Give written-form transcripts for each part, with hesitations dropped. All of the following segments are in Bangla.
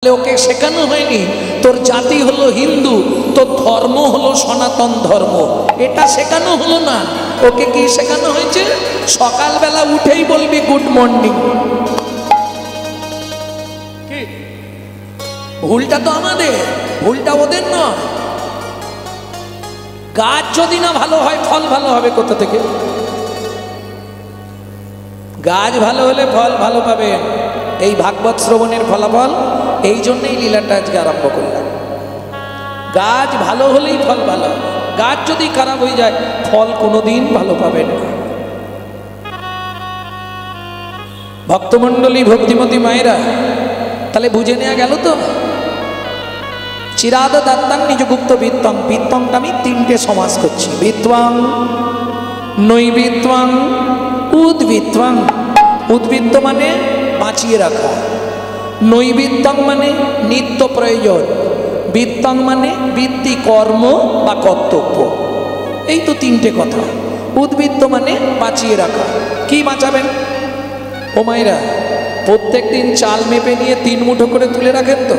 ওকে শেখানো হয়নি তোর জাতি হলো হিন্দু, তোর ধর্ম হলো সনাতন ধর্ম, এটা শেখানো হলো না। ওকে কি শেখানো হয়েছে? সকালবেলা উঠেই বলবি গুড মর্নিং। কি ভুলটা তো আমাদের, ভুলটা ওদের নয়। গাছ যদি না ভালো হয় ফল ভালো হবে কোথা থেকে? গাছ ভালো হলে ফল ভালো পাবেন। এই ভাগবত শ্রবণের ফলাফল এই জন্যই লীলাটা আজকে আরম্ভ করলাম। গাছ ভালো হলেই ফল ভালো, গাছ যদি খারাপ হয়ে যায় ফল কোনোদিন ভালো পাবেন না। ভক্তমণ্ডলী, ভক্তিমতী মায়েরা, তাহলে বুঝে নেওয়া গেল তো। চিরাদ দাত্তাং নিজগুপ্ত বিত্তং, বিত্তংটা আমি তিনটে সমাস করছি। বিত্বাং, নৈবিত্বাং, উদ্বিত্বাং। উদ্বৃত্ত মানে বাঁচিয়ে রাখা, নৈবিত্তং মানে নিত্য প্রয়োজন, বিত্তং মানে বৃত্তি কর্ম বা কর্তব্য। এই তো তিনটে কথা। উদ্বৃত্ত মানে বাঁচিয়ে রাখা। কি বাঁচাবেন? ও মায়েরা, প্রত্যেক দিন চাল মেপে নিয়ে 3 মুঠো করে তুলে রাখেন তো?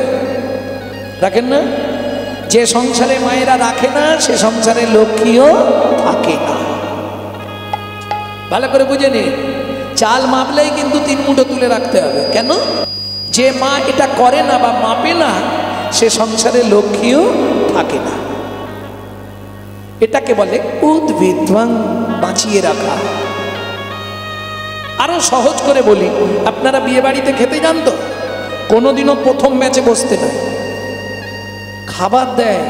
রাখেন না? যে সংসারে মায়েরা রাখে না সে সংসারে লক্ষ্মীও থাকে না। ভালো করে বুঝে নিন, চাল মাপলেই কিন্তু 3 মুঠো তুলে রাখতে হবে। কেন? যে মা এটা করে না বা মাপে না সে সংসারে লক্ষ্মীও থাকে না। এটাকে বলে উদ্বৃত্তং, বাঁচিয়ে রাখা। আরো সহজ করে বলি, আপনারা বিয়ে বাড়িতে খেতে যান তো? কোনোদিনও প্রথম ব্যাচে বসতে না, খাবার দেয়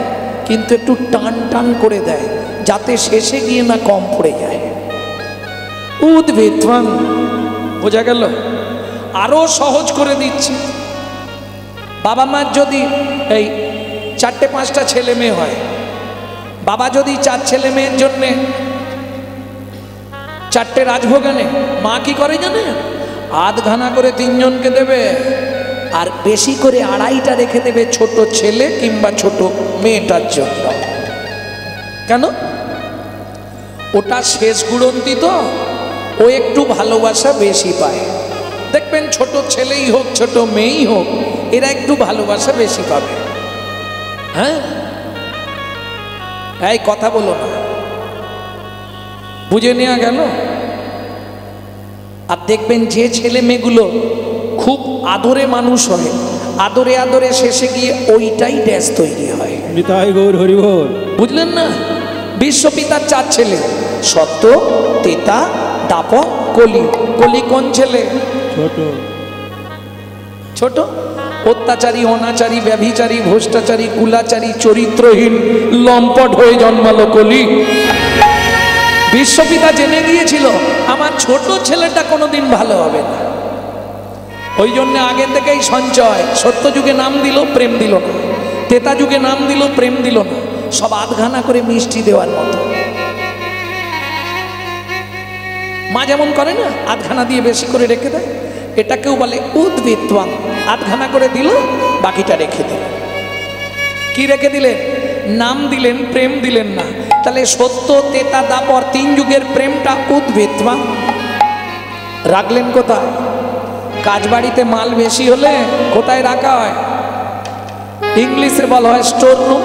কিন্তু একটু টান টান করে দেয় যাতে শেষে গিয়ে না কম পড়ে যায়। উদ্বৃত্তং, বোঝা গেল? আরো সহজ করে দিচ্ছি, বাবা মার যদি এই 4-5টা ছেলে মেয়ে হয়, বাবা যদি 4 ছেলে মেয়ের জন্যে 4টে রাজভোগ আনে, মা কি করে জানে? আধখানা করে 3 জনকে দেবে, আর বেশি করে 2.5টা রেখে দেবে ছোট ছেলে কিংবা ছোট মেয়েটার জন্য। কেন? ওটা শেষ গুড়ন্তি তো, ও একটু ভালোবাসা বেশি পায়। দেখবেন ছোট ছেলেই হোক ছোট মেয়েই হোক, এরা একটু ভালোবাসা বেশি পাবে। হ্যাঁ, এই কথা বলো না, বুঝে নেওয়া গেল? আর দেখবেন যে ছেলে মেয়েগুলো খুব আদরে মানুষ হয়, আদরে আদরে শেষে গিয়ে ওইটাই ড্যাস তৈরি হয়। বুঝলেন না? বিশ্বপিতার 4 ছেলে, সত্য, তেতা, দাপক, কলি। কলি কোন ছেলে? ছোট ছোট, অত্যাচারী, অনাচারী, ব্যভিচারী, ভ্রষ্টাচারী, কুলাচারী, চরিত্রহীন, লম্পট হয়ে জন্মালো কলি। বিশ্বপিতা জেনে গিয়েছিল আমার ছোট ছেলেটা কোনোদিন ভালো হবে না, ওই জন্য আগে থেকেই সঞ্চয়। সত্য যুগে নাম দিল, প্রেম দিল না। তেতা যুগে নাম দিল, প্রেম দিল না। সব আধখানা করে মিষ্টি দেওয়ার মতো। মা যেমন করে না, আধখানা দিয়ে বেশি করে রেখে দেয়, এটাকেও বলে উদ্বৃত্তং। আধখানা করে দিল, বাকিটা রেখে দিল। কি রেখে দিলেন? নাম দিলেন, প্রেম দিলেন না। তাহলে সত্য, তেতা, দাপর 3 যুগের প্রেমটা উদ্বৃত্তং। রাখলেন কোথায়? কাজ বাড়িতে মাল বেশি হলে কোথায় রাখা হয়? ইংলিশে বলা হয় স্টোর রুম,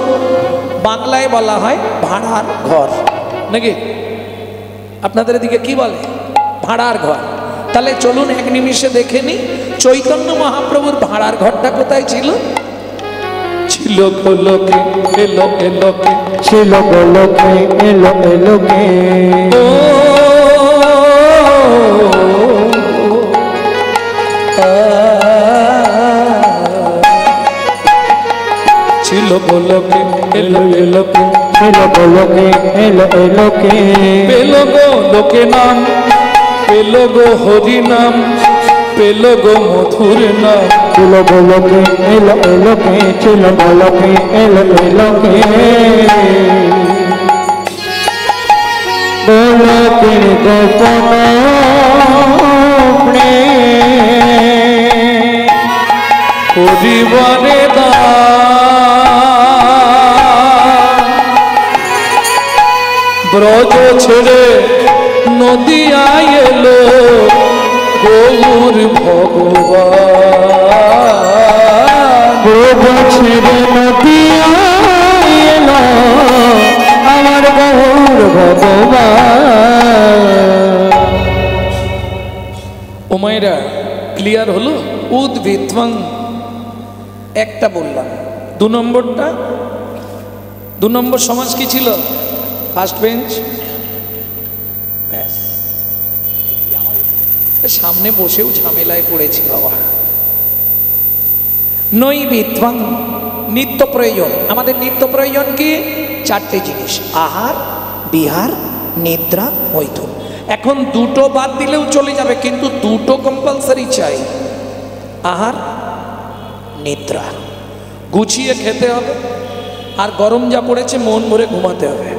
বাংলায় বলা হয় ভাড়ার ঘর, নাকি? আপনাদের দিকে কি বলে? ভাড়ার ঘর। তাহলে চলুন এক নিমিষে দেখে নি চৈতন্য মহাপ্রভুর ভাড়ার ঘরটা কোথায় ছিল? ছিল গোলকে, এলো এলোকে, ছিল গোলকে, এলো এলোকে। ছিল গোলকে, এলো এলোকে, ছিল গোলকে, এলো এলোকে। পেল গো লোকে নাম, পেল গো হরি নাম, পেল গো মধুর নাম। ছিল গোলকে, এলো এলোকে, ছিল গোলকে, এলো এলোকে। গোলকের গোপন পরিবারে ব্রজ ছেড়ে নদিয়ায় এলো গৌর ভগবান। ছেড়ে নদিয়া এলো আমার গৌর ভগবান। ও মায়েরা, ক্লিয়ার হলো? উদ্ভিত্বং একটা বললাম। 2 নম্বরটা, 2 নম্বর সমাজ কি ছিল? First bench. ব্যাস, সামনে বসেও ঝামেলায় পড়েছি বাবা। নৈবিত্বং নিত্য প্রয়োজন। আমাদের নিত্য প্রয়োজন কি? 4টে জিনিস: আহার, বিহার, নিদ্রা, মৈথুন। এখন 2টো বাদ দিলেও চলে যাবে, কিন্তু 2টো কম্পালসারি চাই। আহার, নিদ্রা গুছিয়ে খেতে হবে, আর গরম যা পড়েছে মন ভরে ঘুমাতে হবে।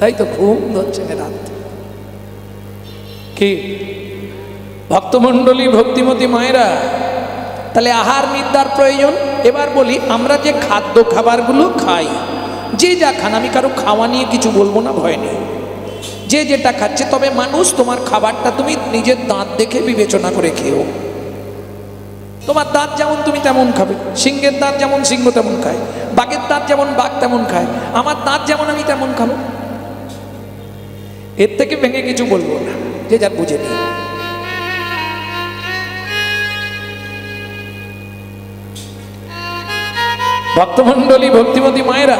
তাই তো ঘুম ধরছে না রাত। কি ভক্তমণ্ডলী, ভক্তিমতী মায়েরা, তাহলে আহার নিদ্রার প্রয়োজন। এবার বলি, আমরা যে খাদ্য খাবারগুলো খাই, যে যা খান, আমি কারো খাওয়া নিয়ে কিছু বলবো না, ভয় নেই, যে যেটা খাচ্ছে। তবে মানুষ, তোমার খাবারটা তুমি নিজের দাঁত দেখে বিবেচনা করে খেও। তোমার দাঁত যেমন তুমি তেমন খাবে। সিংহের দাঁত যেমন সিংহ তেমন খায়, বাঘের দাঁত যেমন বাঘ তেমন খায়, আমার দাঁত যেমন আমি তেমন খাবো। এর থেকে ভেঙে কিছু বলবো না, যে যার বুঝে নিই। ভক্তমণ্ডলী, ভক্তিমতী মায়েরা,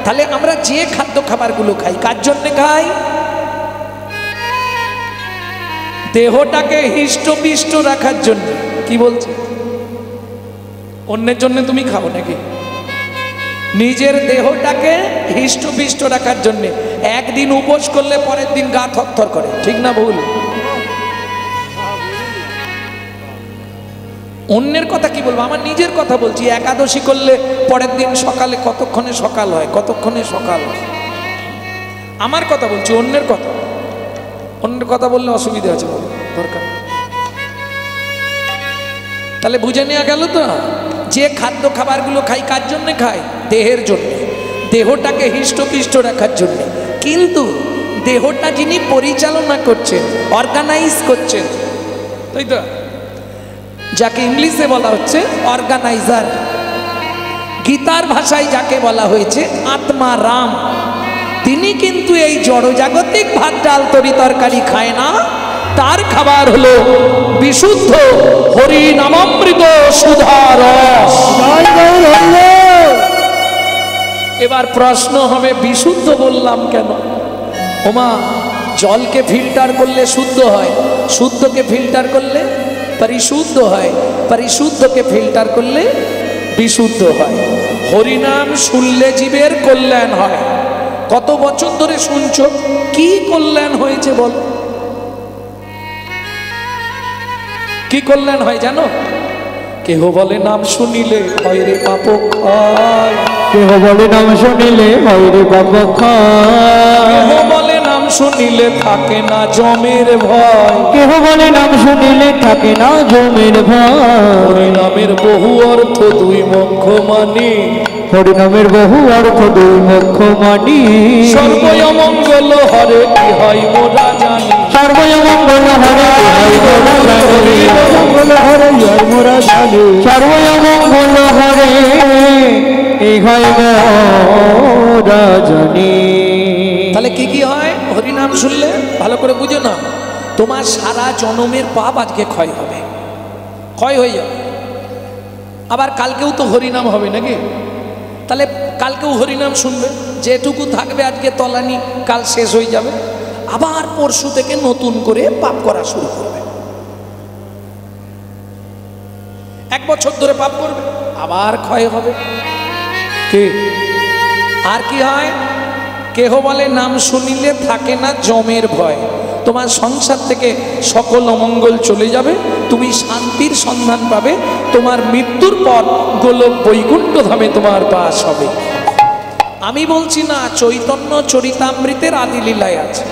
তাহলে আমরা যে খাদ্য খাবারগুলো খাই, কার জন্য খাই? দেহটাকে হৃষ্টপুষ্ট রাখার জন্য। কি বলছে? অন্যের জন্য তুমি খাও নাকি? নিজের দেহটাকে হৃষ্টপুষ্ট রাখার জন্য। একদিন উপোস করলে পরের দিন গা থরথর করে, ঠিক না ভুল? অন্যের কথা কি বলবো, আমার নিজের কথা বলছি। একাদশী করলে পরের দিন সকালে কতক্ষণে সকাল হয়, কতক্ষণে সকাল হয়। আমার কথা বলছি, অন্যের কথা। অন্যের কথা বললে অসুবিধা আছে, দরকার। তাহলে বুঝে নেওয়া গেল তো, যে খাদ্য খাবারগুলো খাই কার জন্য খাই? দেহের জন্য, দেহটাকে হৃষ্টপুষ্ট রাখার জন্য। কিন্তু দেহটা যিনি পরিচালনা করছেন, অর্গানাইজ করছেন, তাই তো, যাকে ইংলিশে বলা হচ্ছে অর্গানাইজার, গীতার ভাষায় যাকে বলা হয়েছে আত্মা রাম, তিনি কিন্তু এই জড়জাগতিক ভাত ডাল তরি তরকারি খায় না। তার খাবার হলো বিশুদ্ধ হরি নামামৃত সুধার রস। এবার প্রশ্ন হবে, বিশুদ্ধ বললাম কেন? ওমা, জলকে ফিল্টার করলে শুদ্ধ হয়, শুদ্ধকে ফিল্টার করলে পরিশুদ্ধ হয়, পরিশুদ্ধকে ফিল্টার করলে বিশুদ্ধ হয়। হরিনাম শুনলে জীবের কল্যাণ হয়। কত বছর ধরে শুনছো, কি কল্যাণ হয়েছে বল? কি কল্যাণ হয় জানো? কেহ বলে নাম শুনিলে হয় রে পাপ ক্ষয়, কেহ বলে নাম শুনিলে হয় রে পাপ ক্ষয়, কেহ বলে নাম শুনিলে থাকে না জমের ভয়, কেহ বলে নাম শুনিলে থাকে না জমের ভয়। হরিনামের বহু অর্থ 2 মুখ মানি, হরিনামের বহু অর্থ 2 মুখ মানি, সর্বমঙ্গল হরে কি হয় মোরা জানি, সর্বমঙ্গল হরে মোরা জানি, সর্বমঙ্গল হরে এই হয় মোরা জানি। তাহলে কি কি হয় হরিনাম শুনলে? ভালো করে বুঝে নাও, তোমার সারা জনমের পাপ আজকে ক্ষয় হবে, ক্ষয় হয়ে যাবে। আবার কালকেও তো হরিনাম হবে নাকি? তাহলে কালকেও হরিনাম শুনবে, যেটুকু থাকবে আজকে তলানি, কাল শেষ হয়ে যাবে। আবার পরশু থেকে নতুন করে পাপ করা শুরু করবে। 1 বছর ধরে পাপ করবে, আবার ক্ষয় হবে। কি আর কি হয়? কেহ বলে নাম শুনিলে থাকে না জমের ভয়। তোমার সংসার থেকে সকল অমঙ্গল চলে যাবে, তুমি শান্তির সন্ধান পাবে। তোমার মৃত্যুর পর গোলক বৈকুণ্ঠ ধামে তোমার বাস হবে। আমি বলছি না, চৈতন্য চরিতামৃতের আদি লীলায় আছে।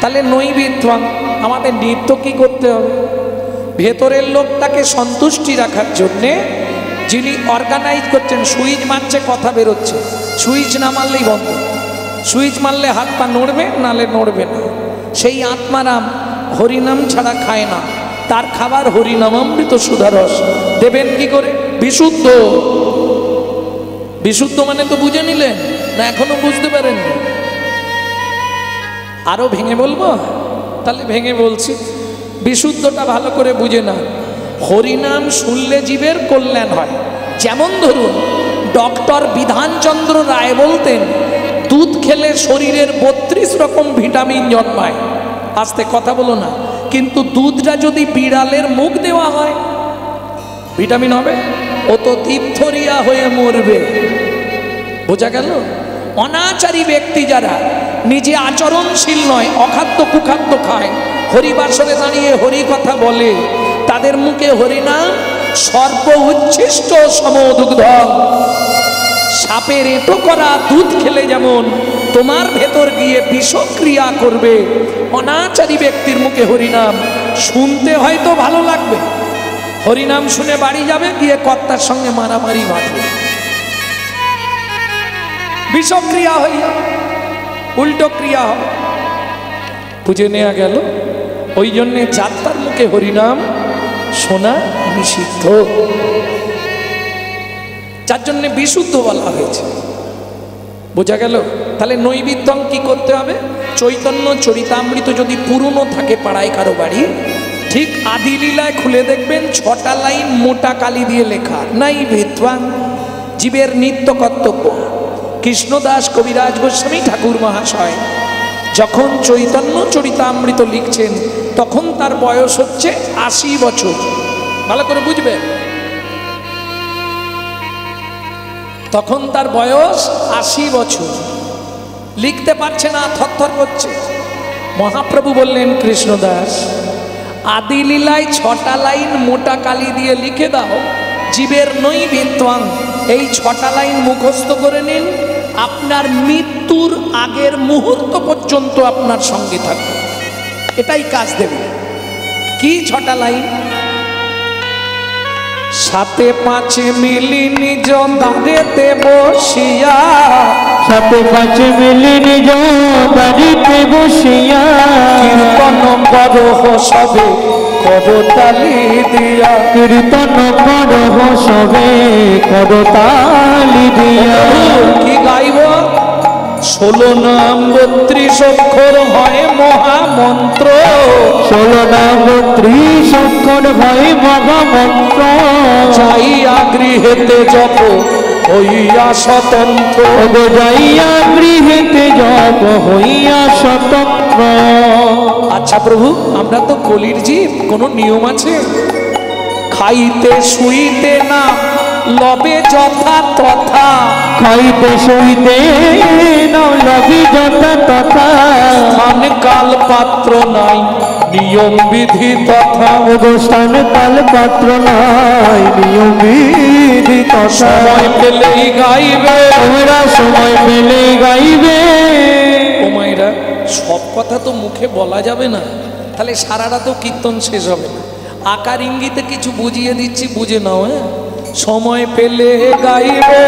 তাহলে নৈবেদ্যং, আমাদের নৃত্য কি করতে হবে? ভেতরের লোকটাকে সন্তুষ্টি রাখার জন্যে যিনি অর্গানাইজ করছেন, সুইচ মারছে কথা বেরোচ্ছে, সুইচ না মারলেই বন্ধ, সুইচ মারলে হাত পা নড়বে, নালে নড়বে না। সেই আত্মারাম হরিনাম ছাড়া খায় না, তার খাবার হরিনামামৃত সুধারস। দেবেন কি করে? বিশুদ্ধ। বিশুদ্ধ মানে তো বুঝে নিলেন না? এখনো বুঝতে পারেননি? আরো ভেঙে বলবো? তাহলে ভেঙে বলছি, বিশুদ্ধটা ভালো করে বুঝে না। হরিনাম শুনলে জীবের কল্যাণ হয়। যেমন ধরুন ডক্টর বিধানচন্দ্র রায় বলতেন, দুধ খেলে শরীরের 32 রকম ভিটামিন জন্মায়। আস্তে কথা বলো না। কিন্তু দুধটা যদি বিড়ালের মুখ দেওয়া হয়, ভিটামিন হবে? ও তো তীর্থরিয়া হয়ে মরবে। বোঝা গেল? অনাচারী ব্যক্তি যারা নিজে আচরণশীল নয়, অখাদ্য কুখাদ্য খায়, হরিবাসরে দাঁড়িয়ে হরি কথা বলে, তাদের মুখে হরিনাম সর্ব উচ্ছিষ্ট সমদুগ্ধ। সাপের এঁটো করা দুধ খেলে যেমন তোমার ভেতর গিয়ে বিষক্রিয়া করবে, অনাচারী ব্যক্তির মুখে হরিনাম শুনতে হয়তো ভালো লাগবে, হরিনাম শুনে বাড়ি যাবে, গিয়ে কর্তার সঙ্গে মারামারি বাঁধবে, বিষক্রিয়া হয়ে যাবে, উল্টো ক্রিয়া হবে। বুঝে নেওয়া গেল? ওই জন্যে যাত্রার মুখে হরিনাম শোনা নিষিদ্ধ, যার জন্যে বিশুদ্ধ বলা হয়েছে। বোঝা গেল? তাহলে নৈবেদ্যং কি করতে হবে? চৈতন্য চরিতামৃত যদি পুরনো থাকে পাড়ায় কারো বাড়ি, ঠিক আদি লীলায় খুলে দেখবেন 6টা লাইন মোটা কালি দিয়ে লেখা, নৈবেদ্যং, জীবের নিত্য কর্তব্য। কৃষ্ণদাস কবিরাজ গোস্বামী ঠাকুর মহাশয় যখন চৈতন্য চরিতামৃত লিখছেন তখন তার বয়স হচ্ছে 80 বছর। ভালো করে বুঝবেন, তখন তার বয়স 80 বছর। লিখতে পারছে না, থরথর করছে। মহাপ্রভু বললেন, কৃষ্ণদাস আদি লীলায় 6টা লাইন মোটা কালি দিয়ে লিখে দাও, জীবের নৈবেদ্যং, এই 6টা লাইন মুখস্থ করে নিন, আপনার মৃত্যুর আগের মুহূর্ত পর্যন্ত আপনার সঙ্গে থাকবে, এটাই কাজ দেবে। কি 6টা লাইন? সাথে পাঁচে মিলি নিজ দাঁড়েতে বসিয়া, সাথে পাঁচে মিলি নিজ দাঁড়িতে বসিয়া, কীর্তন করহ সবে করতালি দিয়া, কীর্তন করহ সবে করতালি দিয়া। কি গাইব? 16 নাম 32 অক্ষর হয় মহামন্ত্র, 16 নাম 32 অক্ষর হয় মহামন্ত্র, যাইয়া গৃহেতে জপ হইয়া স্বতন্ত্র, যাইয়া গৃহেতে জপ হইয়া স্বতন্ত্র। আচ্ছা প্রভু, আমরা তো কলির জীব, কোনো নিয়ম আছে? খাইতে শুইতে না লবে যথা তথা, খাইতে শুইতে না লবি যথা তথা, স্থান কাল পাত্র নাই নিয়ম বিধি তথা, স্থান কাল পাত্র নাই নিয়ম বিধি তথা। সময় পেলেই গাইবে, তোমরা সময় পেলেই গাইবে। ও মায়েরা, সব কথা তো মুখে বলা যাবে না, তাহলে সারাটা তো কীর্তন শেষ হবে না। আকার ইঙ্গিতে কিছু বুঝিয়ে দিচ্ছি, বুঝে নাও। হ্যাঁ, সময় পেলে গাইবে,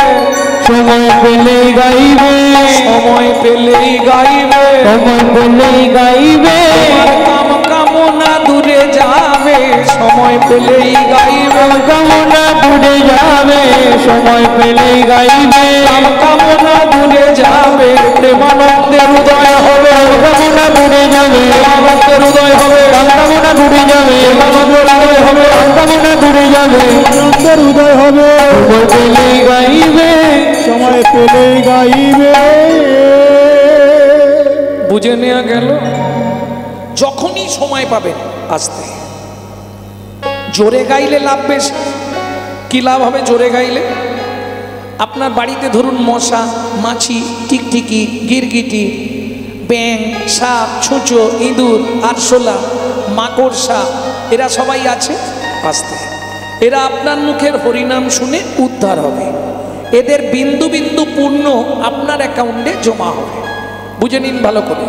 সময় পেলেই গাইবে, সময় পেলেই গাইবে, সময় পেলেই গাইবে, তোমার কাম কামনা দূরে যাবে, সময় পেলেই গাইবে, কামনা দূরে যাবে, সময় পেলেই গাইবে, কাম কামনা দূরে যাবে, প্রেমানন্দের উদয় হবে, কামনা দূরে যাবে, প্রেমানন্দের উদয় হবে, কামনা দূরে যাবে, প্রেমানন্দের উদয় হবে, কামনা দূরে যাবে, আনন্দের উদয় হবে। সময় পেলেই গাইবে, সময় পেলেই গাইবে। বুঝে নেওয়া গেল? যখনই সময় পাবেন আসতে। জোরে গাইলে লাভ বেশি। কি লাভ হবে জোরে গাইলে? আপনার বাড়িতে ধরুন মশা, মাছি, টিকটিকি, গিরগিটি, ব্যাঙ, সাপ, ছুঁচো, ইঁদুর, আরশোলা, মাকড়সা, এরা সবাই আছে আসতে। এরা আপনার মুখের হরিনাম শুনে উদ্ধার হবে। এদের বিন্দু বিন্দু পূর্ণ আপনার অ্যাকাউন্টে জমা হবে। বুঝে নিন ভালো করে।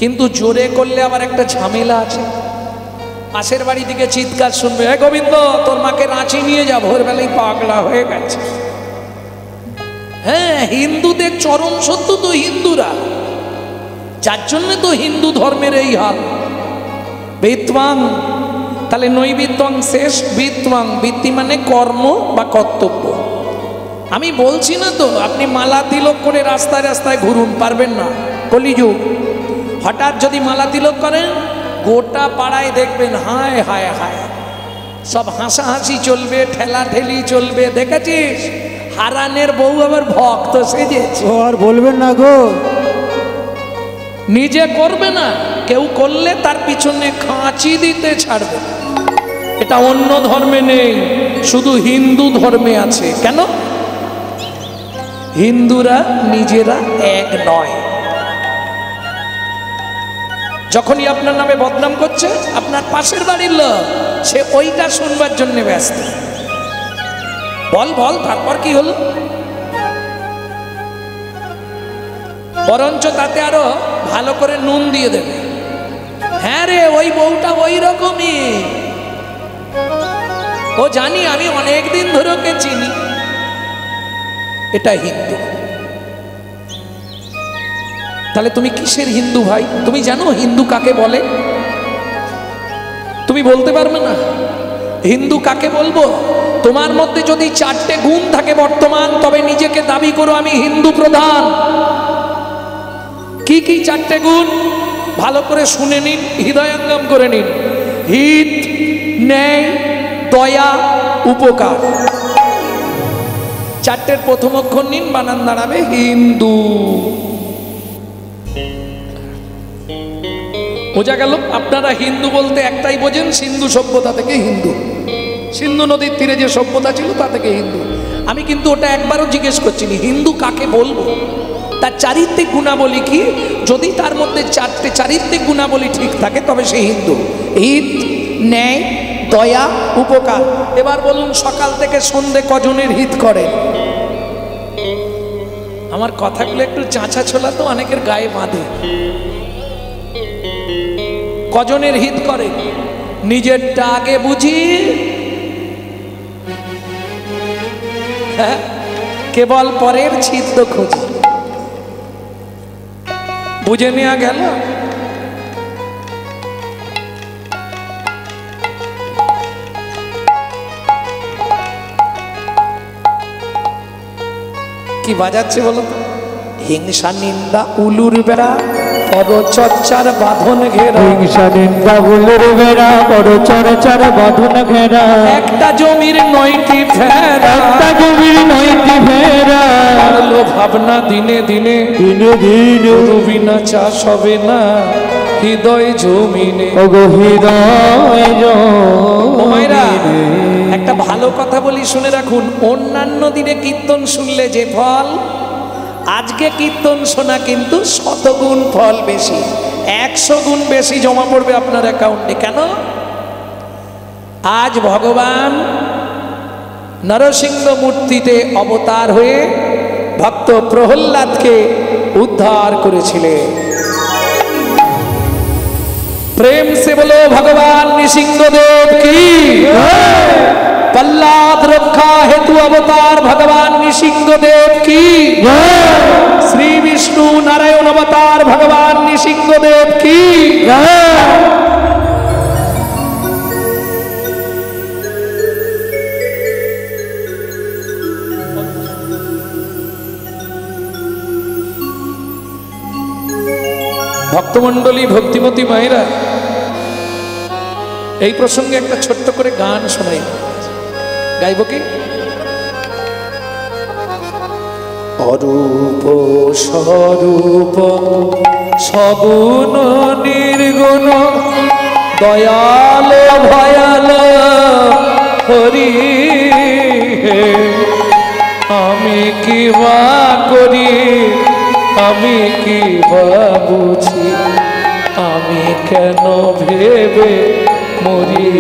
কিন্তু জোরে করলে আবার একটা ঝামেলা আছে। পাশের বাড়ি থেকে চিৎকার শুনবে, হে গোবিন্দ, তোর মাকে রাঁচি নিয়ে যা, ভোরবেলায় পাগলা হয়ে গেছে। হ্যাঁ, হিন্দুদের চরম সত্য তো হিন্দুরা, যার জন্য তো হিন্দু ধর্মের এই হাল। বিত্বাং, তাহলে নৈবিত্বং শেষ, বিত্বাং, বৃত্তি মানে কর্ম বা কর্তব্য। আমি বলছি না তো আপনি মালা তিলক করে রাস্তায় রাস্তায় ঘুরুন, পারবেন না, কলিযুগ। হঠাৎ যদি মালা তিলক করেন গোটা পাড়ায় দেখবেন হায় হায় হায়, সব হাসাহাসি চলবে, ঠেলা ঠেলি চলবে। দেখেছিস হারানের বউ আবার ভক্ত সেজেছে। ও আর বলবেন না গো, নিজে করবে না, কেউ করলে তার পিছনে খাঁচি দিতে ছাড়বে। এটা অন্য ধর্মে নেই, শুধু হিন্দু ধর্মে আছে। কেন? হিন্দুরা নিজেরা এক নয়। যখনই আপনার নামে বদনাম করছে, আপনার পাশের বাড়ির লোক সে ওইটা শুনবার জন্য ব্যস্ত। বল বল, তারপর কি হলো? বরঞ্চ তাতে আরো ভালো করে নুন দিয়ে দেবে। হ্যাঁ রে, ওই বউটা ওই রকমই, ও জানি, আমি অনেক দিন ধরে ওকে চিনি। এটা হিন্দু। তাহলে তুমি কিসের হিন্দু ভাই? তুমি জানো হিন্দু কাকে বলে? তুমি বলতে পারবে না হিন্দু কাকে বলবো? তোমার মধ্যে যদি 4টে গুণ থাকে বর্তমান, তবে নিজেকে দাবি করো আমি হিন্দু প্রধান। কি কি 4টে গুণ? ভালো করে শুনে নিন, হৃদয়ঙ্গম করে নিন। হিত, ন্যায়, দয়া, উপকার। 4টের প্রথম অক্ষর নিন, বানান দাঁড়াবে হিন্দু। বোঝা গেল? আপনারা হিন্দু বলতে একটাই বোঝেন, সিন্ধু সভ্যতা থেকে হিন্দু, সিন্ধু নদীর তীরে যে সভ্যতা ছিল তা থেকে হিন্দু। আমি কিন্তু ওটা একবারও জিজ্ঞেস করছিনি হিন্দু কাকে বলবো, তার চারিত্রিক গুণাবলী কি। যদি তার মধ্যে 4টে চারিত্রিক গুণাবলী ঠিক থাকে তবে সে হিন্দু। হিত, ন্যায়, দয়া, উপকার। এবার বলুন সকাল থেকে সন্ধে কজনের হিত করেন? আমার কথাগুলো একটু চাঁচা ছোলা তো অনেকের গায়ে বাঁধে। কজনের হিত করে? নিজেরটা আগে বুঝি, হ্যাঁ, কেবল পরের ছিদ্র খুঁজি। বুঝে নেওয়া গেল? কি বাজাচ্ছে বলো তো? হিংসা, নিন্দা, উলুর বেড়া, পরচর্চার বাঁধন ঘেরা। হিংসা, নিন্দা, উলুর বেড়া, পরচর্চার বাঁধন ঘেরা। একটা জমির 9টি ভেড়া, একটা জমির 9টি ভেড়া। আলো ভাবনা দিনে দিনে, দিনে দিনে বিনা চাষ হবে না হৃদয় জমিনে। ওগো হৃদয় মায়েরা, জমিনে। একটা ভালো কথা বলি, শুনে রাখুন। অন্যান্য দিনে কীর্তন শুনলে যে ফল, আজকে কীর্তন শোনা কিন্তু 100 গুণ ফল বেশি, 100 গুণ বেশি জমা পড়বে আপনার অ্যাকাউন্টে। কেন? আজ ভগবান নরসিংহ মূর্তিতে অবতার হয়ে ভক্ত প্রহ্লাদকে উদ্ধার করেছিলেন। प्रेम से बोलो भगवान नृसिंहदेव की। प्रहलाद रक्षा हेतु अवतार भगवान नृसिंहदेव की। श्री विष्णु नारायण अवतार भगवान नृसिंहदेव की। ভক্তমণ্ডলী, ভক্তিমতী মায়েরা, এই প্রসঙ্গে একটা ছোট্ট করে গান শোনাই। গাইব কি? অরূপ স্বরূপ সগুণ নির্গুণ দয়াল ভয়াল হরি হে, আমি কি বা করি, আমি কি বা বুঝি, আমি কেন ভেবে মরি।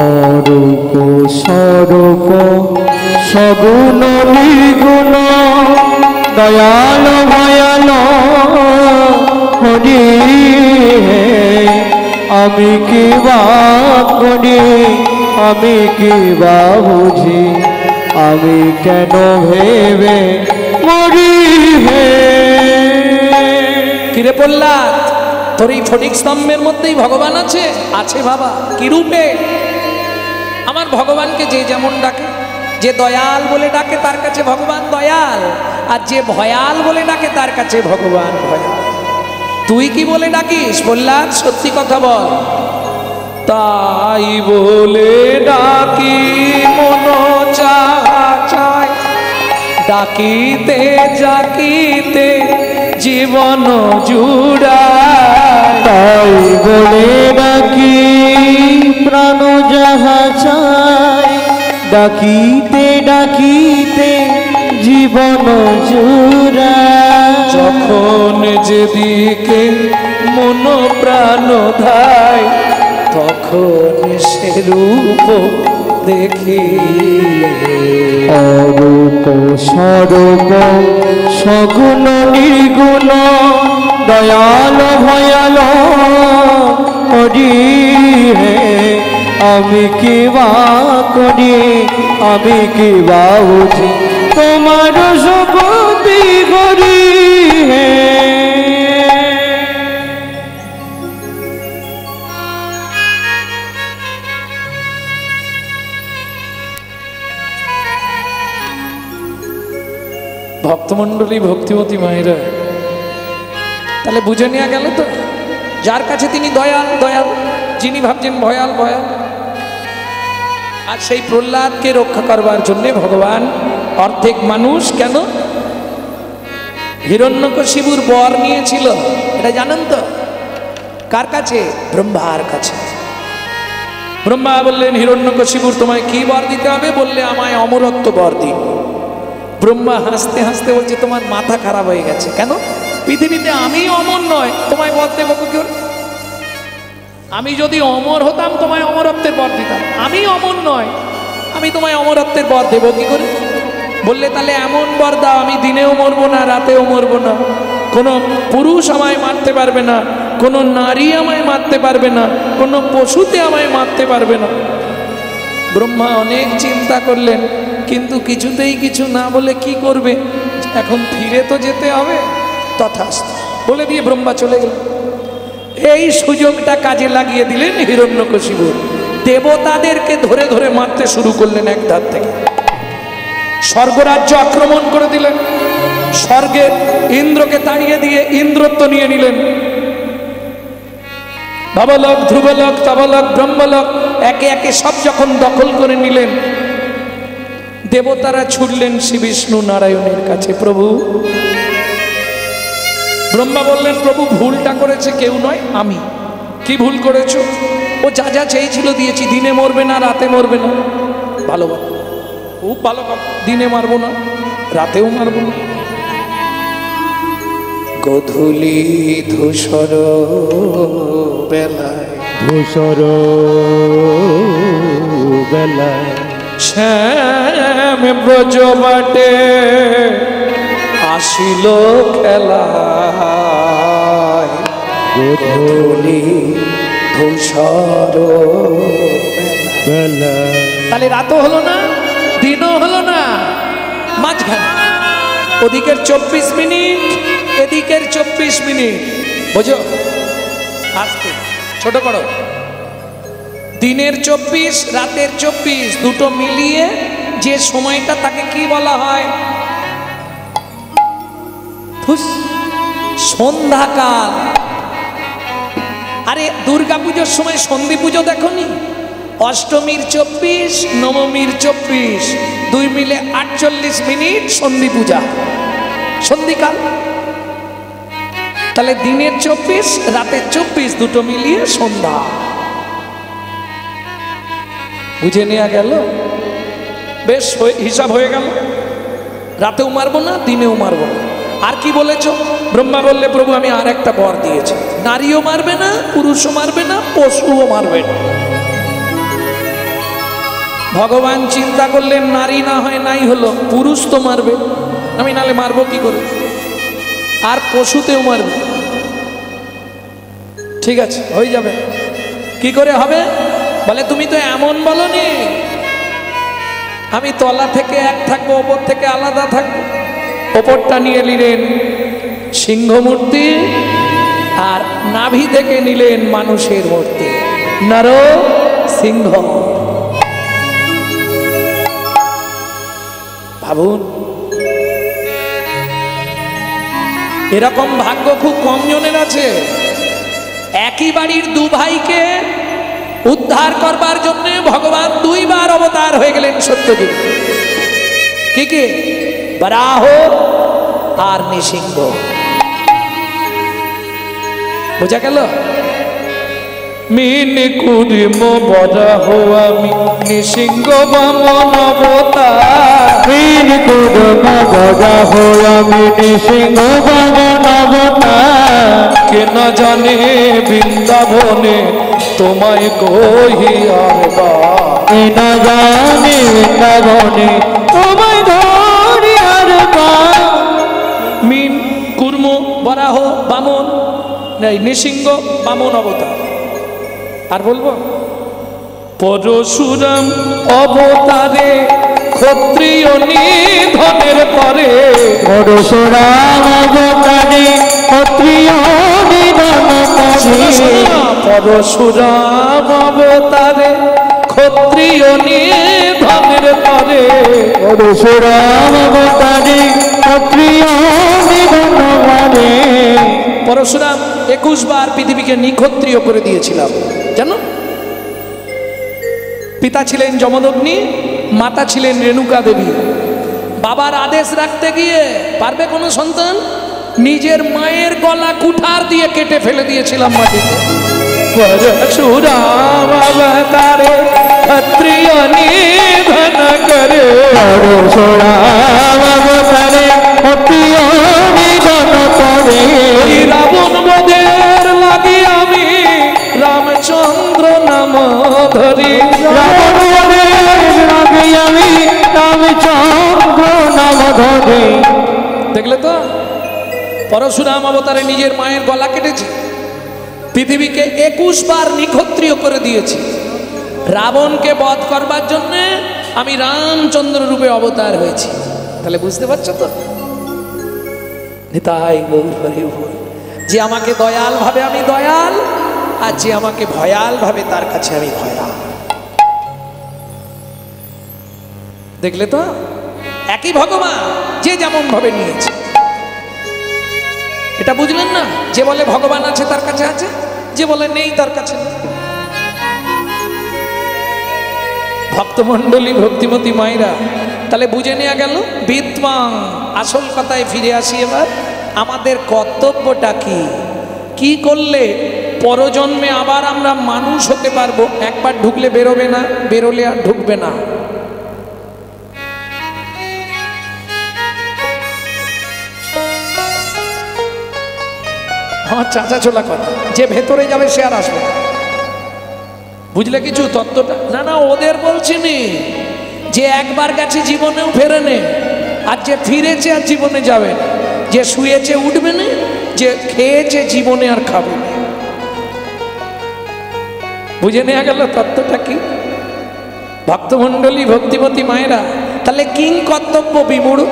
অরূপ স্বরূপ সগুণ নির্গুণ দয়াল ভয়াল হরি হে, আমি কি বা করি, আমি কি বা বুঝি, আমি কেন ভেবে মরি হে। কিরে প্রহ্লাদ, তোর এই ফটিক স্তম্ভের মধ্যেই ভগবান আছে? আছে বাবা। কি রূপে? আমার ভগবানকে যে যেমন ডাকে, যে দয়াল বলে ডাকে তার কাছে ভগবান দয়াল, আর যে ভয়াল বলে ডাকে তার কাছে ভগবান ভয়াল। তুই কি বলে ডাকিস প্রহ্লাদ? সত্যি কথা বল। তাই বলে ডাকি মন চায়, ডাকিতে ডাকিতে জীবন জুড়ায়। তাই বলে ডাকি প্রাণ যাহা চায়, ডাকিতে ডাকিতে জীবন জুড়ায়। যখন যেদিকে মন প্রাণ ধায়, তখন সে রূপ দেখি। অরূপ স্বরূপ সগুণ নির্গুণ, দয়াল ভয়াল হরি হে। আমি কি বা করি, আমি কি বা বুঝি, তোমার শপথি করি হে। ভক্তমণ্ডলী, ভক্তিমতী মায়েরা, তাহলে বুঝে নেওয়া গেল তো যার কাছে তিনি দয়াল দয়াল, যিনি ভাবছেন ভয়াল ভয়াল। আর সেই প্রহ্লাদকে রক্ষা করবার জন্যে ভগবান অর্ধেক মানুষ, কেন হিরণ্যকশিপুর বর নিয়েছিল এটা জানেন তো? কার কাছে? ব্রহ্মার কাছে। ব্রহ্মা বললেন, হিরণ্যকশিপুর তোমায় কি বর দিতে হবে? বললে, আমায় অমরত্ব বর দিন। ব্রহ্মা হাসতে হাসতে বলছে, তোমার মাথা খারাপ হয়ে গেছে। কেন? পৃথিবীতে আমি অমর নয়, তোমায় বর দেবো কি করে? আমি যদি অমর হতাম তোমায় অমরত্বের বর দিতাম। আমি অমর নয়, আমি তোমায় অমরত্বের বর দেবো কি করে? বললে, তাহলে এমন বর দাও, আমি দিনেও মরবো না, রাতেও মরবো না, কোনো পুরুষ আমায় মারতে পারবে না, কোনো নারী আমায় মারতে পারবে না, কোনো পশুতে আমায় মারতে পারবে না। ব্রহ্মা অনেক চিন্তা করলেন, কিন্তু কিছুতেই কিছু না বলে কি করবে? এখন ফিরে তো যেতে হবে। তথাস্তু বলে দিয়ে ব্রহ্মা চলে গেলেন। এই সুযোগটা কাজে লাগিয়ে দিলেন হিরণ্যকশিপু। দেবতাদেরকে ধরে ধরে মারতে শুরু করলেন এক ধার থেকে। স্বর্গরাজ্য আক্রমণ করে দিলেন, স্বর্গে ইন্দ্রকে তাড়িয়ে দিয়ে ইন্দ্রত্ব নিয়ে নিলেন। ভবলোক, ধ্রুবলোক, তবলোক, ব্রহ্মলোক একে একে সব যখন দখল করে নিলেন, দেবতারা ছুটলেন শ্রী বিষ্ণু নারায়ণের কাছে। প্রভু, ব্রহ্মা বললেন, প্রভু ভুলটা করেছে কেউ নয়, আমি। কি ভুল করেছো? ও যা যা চেয়েছিল দিয়েছি, দিনে মরবে না, রাতে মরবে না। ভালো কথা, খুব ভালো কথা। দিনে মারবো না, রাতেও মারবো না। গধূলি ধূসর বেলায়, ধূসর বেলায় শ্যাম ব্রজ বাটে আসিল খেলায়। গধূলি ধূসর বেলায়। তাহলে রাতও হলো না, দিনও হলো না, মাঝখানে ওদিকের 24 মিনিট, এদিকের 24 মিনিট। বোঝো? আস্তে ছোট করো। দিনের 24, রাতের 24, দুটো মিলিয়ে যে সময়টা তাকে কি বলা হয়? সন্ধ্যাকাল। আরে দুর্গা পুজোর সময় সন্ধি পুজো দেখনি? অষ্টমীর 24, নবমীর 24, দুই মিলে 48 মিনিট সন্ধি পূজা, সন্ধিকাল। তাহলে দিনের 24, রাতের 24, দুটো মিলিয়ে সন্ধ্যা। বুঝে নেওয়া গেল? বেশ হিসাব হয়ে গেল। রাতেও মারবো না, দিনেও মারবো না। আর কি বলেছ? ব্রহ্মা বললে, প্রভু আমি আর একটা বর দিয়েছি, নারীও মারবে না, পুরুষও মারবে না, পশুও মারবে না। ভগবান চিন্তা করলেন, নারী না হয় নাই হলো, পুরুষ তো মারবে, আমি নালে মারবো কি করে? আর পশুতেও মারবে। ঠিক আছে, হয়ে যাবে। কি করে হবে? বলে, তুমি তো এমন বলনি আমি তলা থেকে এক থাকবো, ওপর থেকে আলাদা থাকবো। ওপরটা নিয়ে নিলেন সিংহ মূর্তি, আর নাভি থেকে নিলেন মানুষের মূর্তি, নর সিংহ। ভাবুন, এরকম ভাগ্য খুব কম জনের আছে। একই বাড়ির দু ভাইকে উদ্ধার করবার জন্য ভগবান দুইবার অবতার হয়ে গেলেন সত্যযুগ। কি কি? বরাহ আর নৃসিংহ। বোঝা গেল? মিন কুর্ম বরাহ আমি নৃসিংহ বামন অবতার। মিন কুর্ম বরাহ আমি নৃসিংহ বামন অবতার। কে না জানে বৃন্দাবনে তোমায় কহিয়ার বা। কে না জানে বৃন্দাবনে তোমায় ধরিয়ার বা। মিন কুর্ম বরাহ বামন, নৃসিংহ বামন অবতার। আর বলবো পরশুরাম অবতারে ক্ষত্রিয় নিধনের পরে। পরশুরাম অবতারে ক্ষত্রিয় নিধন করে। পরশুরাম অবতারে ক্ষত্রিয় নিধনের পরে। পরশুরাম অবতারে ক্ষত্রিয় নিধন করে। পরশুরাম 21 বার পৃথিবীকে নিক্ষত্রিয় করে দিয়েছিলাম, জানো? পিতা ছিলেন যমদগ্নি, মাতা ছিলেন রেণুকা দেবী। বাবার আদেশ রাখতে গিয়ে পারবে কোনো সন্তান? নিজের মায়ের গলা কুঠার দিয়ে কেটে ফেলে দিয়েছিলাম মাটিতে। পরশুরাম অবতারে ক্ষত্রিয় নিধন করে। পরশুরাম অবতারে ক্ষত্রিয় নিধন করে। রাবণ বধের লাগি আমি রামচন্দ্র নাম ধরি। রাবণ বধের লাগি আমি রামচন্দ্র নাম ধরি। দেখলে তো, পরশুরাম অবতারে নিজের মায়ের গলা কেটেছি, পৃথিবীকে 21 বার নিক্ষত্রিয় করে দিয়েছি। রাবণকে বধ করবার জন্য আমি রামচন্দ্র রূপে অবতার হয়েছি। তাহলে বুঝতে পারছো তো? নিতাই গৌর হরি বল। যে আমাকে দয়াল ভাবে আমি দয়াল, আর যে আমাকে ভয়াল ভাবে তার কাছে আমি ভয়াল। দেখলে তো, একই ভগবান, যে যেমন ভাবে নিয়েছে। এটা বুঝলেন না? যে বলে ভগবান আছে তার কাছে আছে, যে বলে নেই তার কাছে নেই। ভক্তমণ্ডলী, ভক্তিমতী মায়েরা, তাহলে বুঝে নেওয়া গেল বিদ্বান। আসল কথায় ফিরে আসি এবার। আমাদের কর্তব্যটা কি? কি করলে পরজন্মে আবার আমরা মানুষ হতে পারবো? একবার ঢুকলে বেরোবে না, বেরোলে আর ঢুকবে না। আমার চাচা ছোলা কথা, যে ভেতরে যাবে সে আর আসবে না। বুঝলে কিছু তত্ত্বটা? না না, ওদের বলছিনি। যে একবার গেছে জীবনেও ফেরে নে, আর যে ফিরেছে আর জীবনে যাবে না। যে শুয়েছে উঠবে না, যে খেয়েছে জীবনে আর খাবে না। বুঝে নেওয়া গেল তত্ত্বটা কি? ভক্তমণ্ডলী, ভক্তিমতী মায়েরা, তাহলে কিং কর্তব্য বিমূঢ়।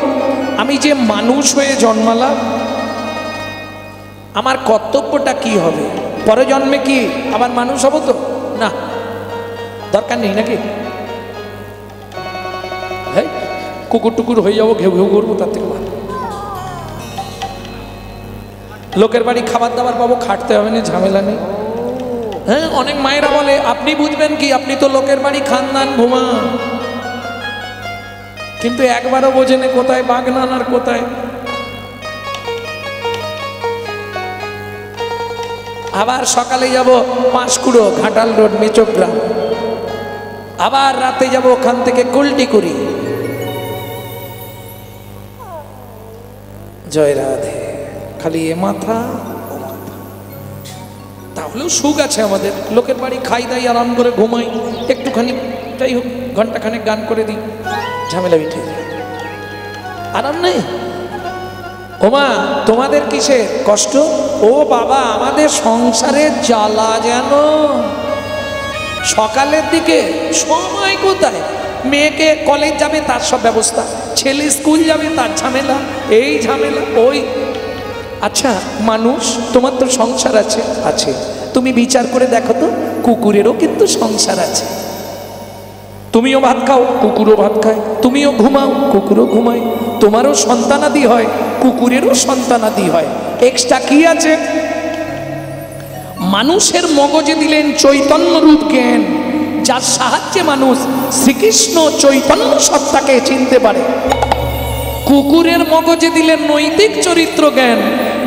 আমি যে মানুষ হয়ে জন্মালাম, আমার কর্তব্যটা কি হবে? পরজন্মে কি আবার মানুষ হব তো? না, দরকার নেই নাকি? হ্যাঁ, কুকুর টুকুর হয়ে যাবো, ঘেউ ঘেউ করবো, তার থেকে ভালো। লোকের বাড়ি খাবার দাবার পাবো, খাটতে হবে না, ঝামেলা নেই। হ্যাঁ, অনেক মায়েরা বলে আপনি বুঝবেন কি, আপনি তো লোকের বাড়ি খান দান ঘুমান। কিন্তু একবারও বোঝেনে কোথায় বাগনান আর কোথায়। আবার সকালে যাব পাঁশকুড়ো, ঘাটাল রোড, মেচোগ্রাম। আবার রাতে যাব ওখান থেকে কুলটিকুড়ি। জয় রাধে। খালি এ মাথা ও মাথা। তাহলেও সুখ আছে আমাদের। লোকের বাড়ি খাই দাই, আরাম করে ঘুমাই, একটুখানি যাই হোক ঘন্টাখানেক গান করে দিই, ঝামেলা মিটে যায়। আরাম নেই। ওমা, তোমাদের কিসের কষ্ট? ও বাবা, আমাদের সংসারের জ্বালা যেন। সকালের দিকে সময় কোথায়? মেয়েকে কলেজ যাবে তার সব ব্যবস্থা, ছেলে স্কুল যাবে তার ঝামেলা, এই ঝামেলা ওই। আচ্ছা মানুষ, তোমার তো সংসার আছে, আছে, তুমি বিচার করে দেখো তো, কুকুরেরও কিন্তু সংসার আছে। তুমিও ভাত খাও, কুকুরও ভাত খায়, তুমিও ঘুমাও, কুকুরও ঘুমায়, তোমারও সন্তানাদি হয়, কুকুরেরও সন্তানাদি হয়। এক্সট্রা কি আছে? মানুষের মগজে দিলেন চৈতন্য রূপ জ্ঞান, যার সাহায্যে মানুষ শ্রীকৃষ্ণ চৈতন্য সত্তাকে চিনতে পারে। কুকুরের মগজে দিলেন নৈতিক চরিত্র জ্ঞান,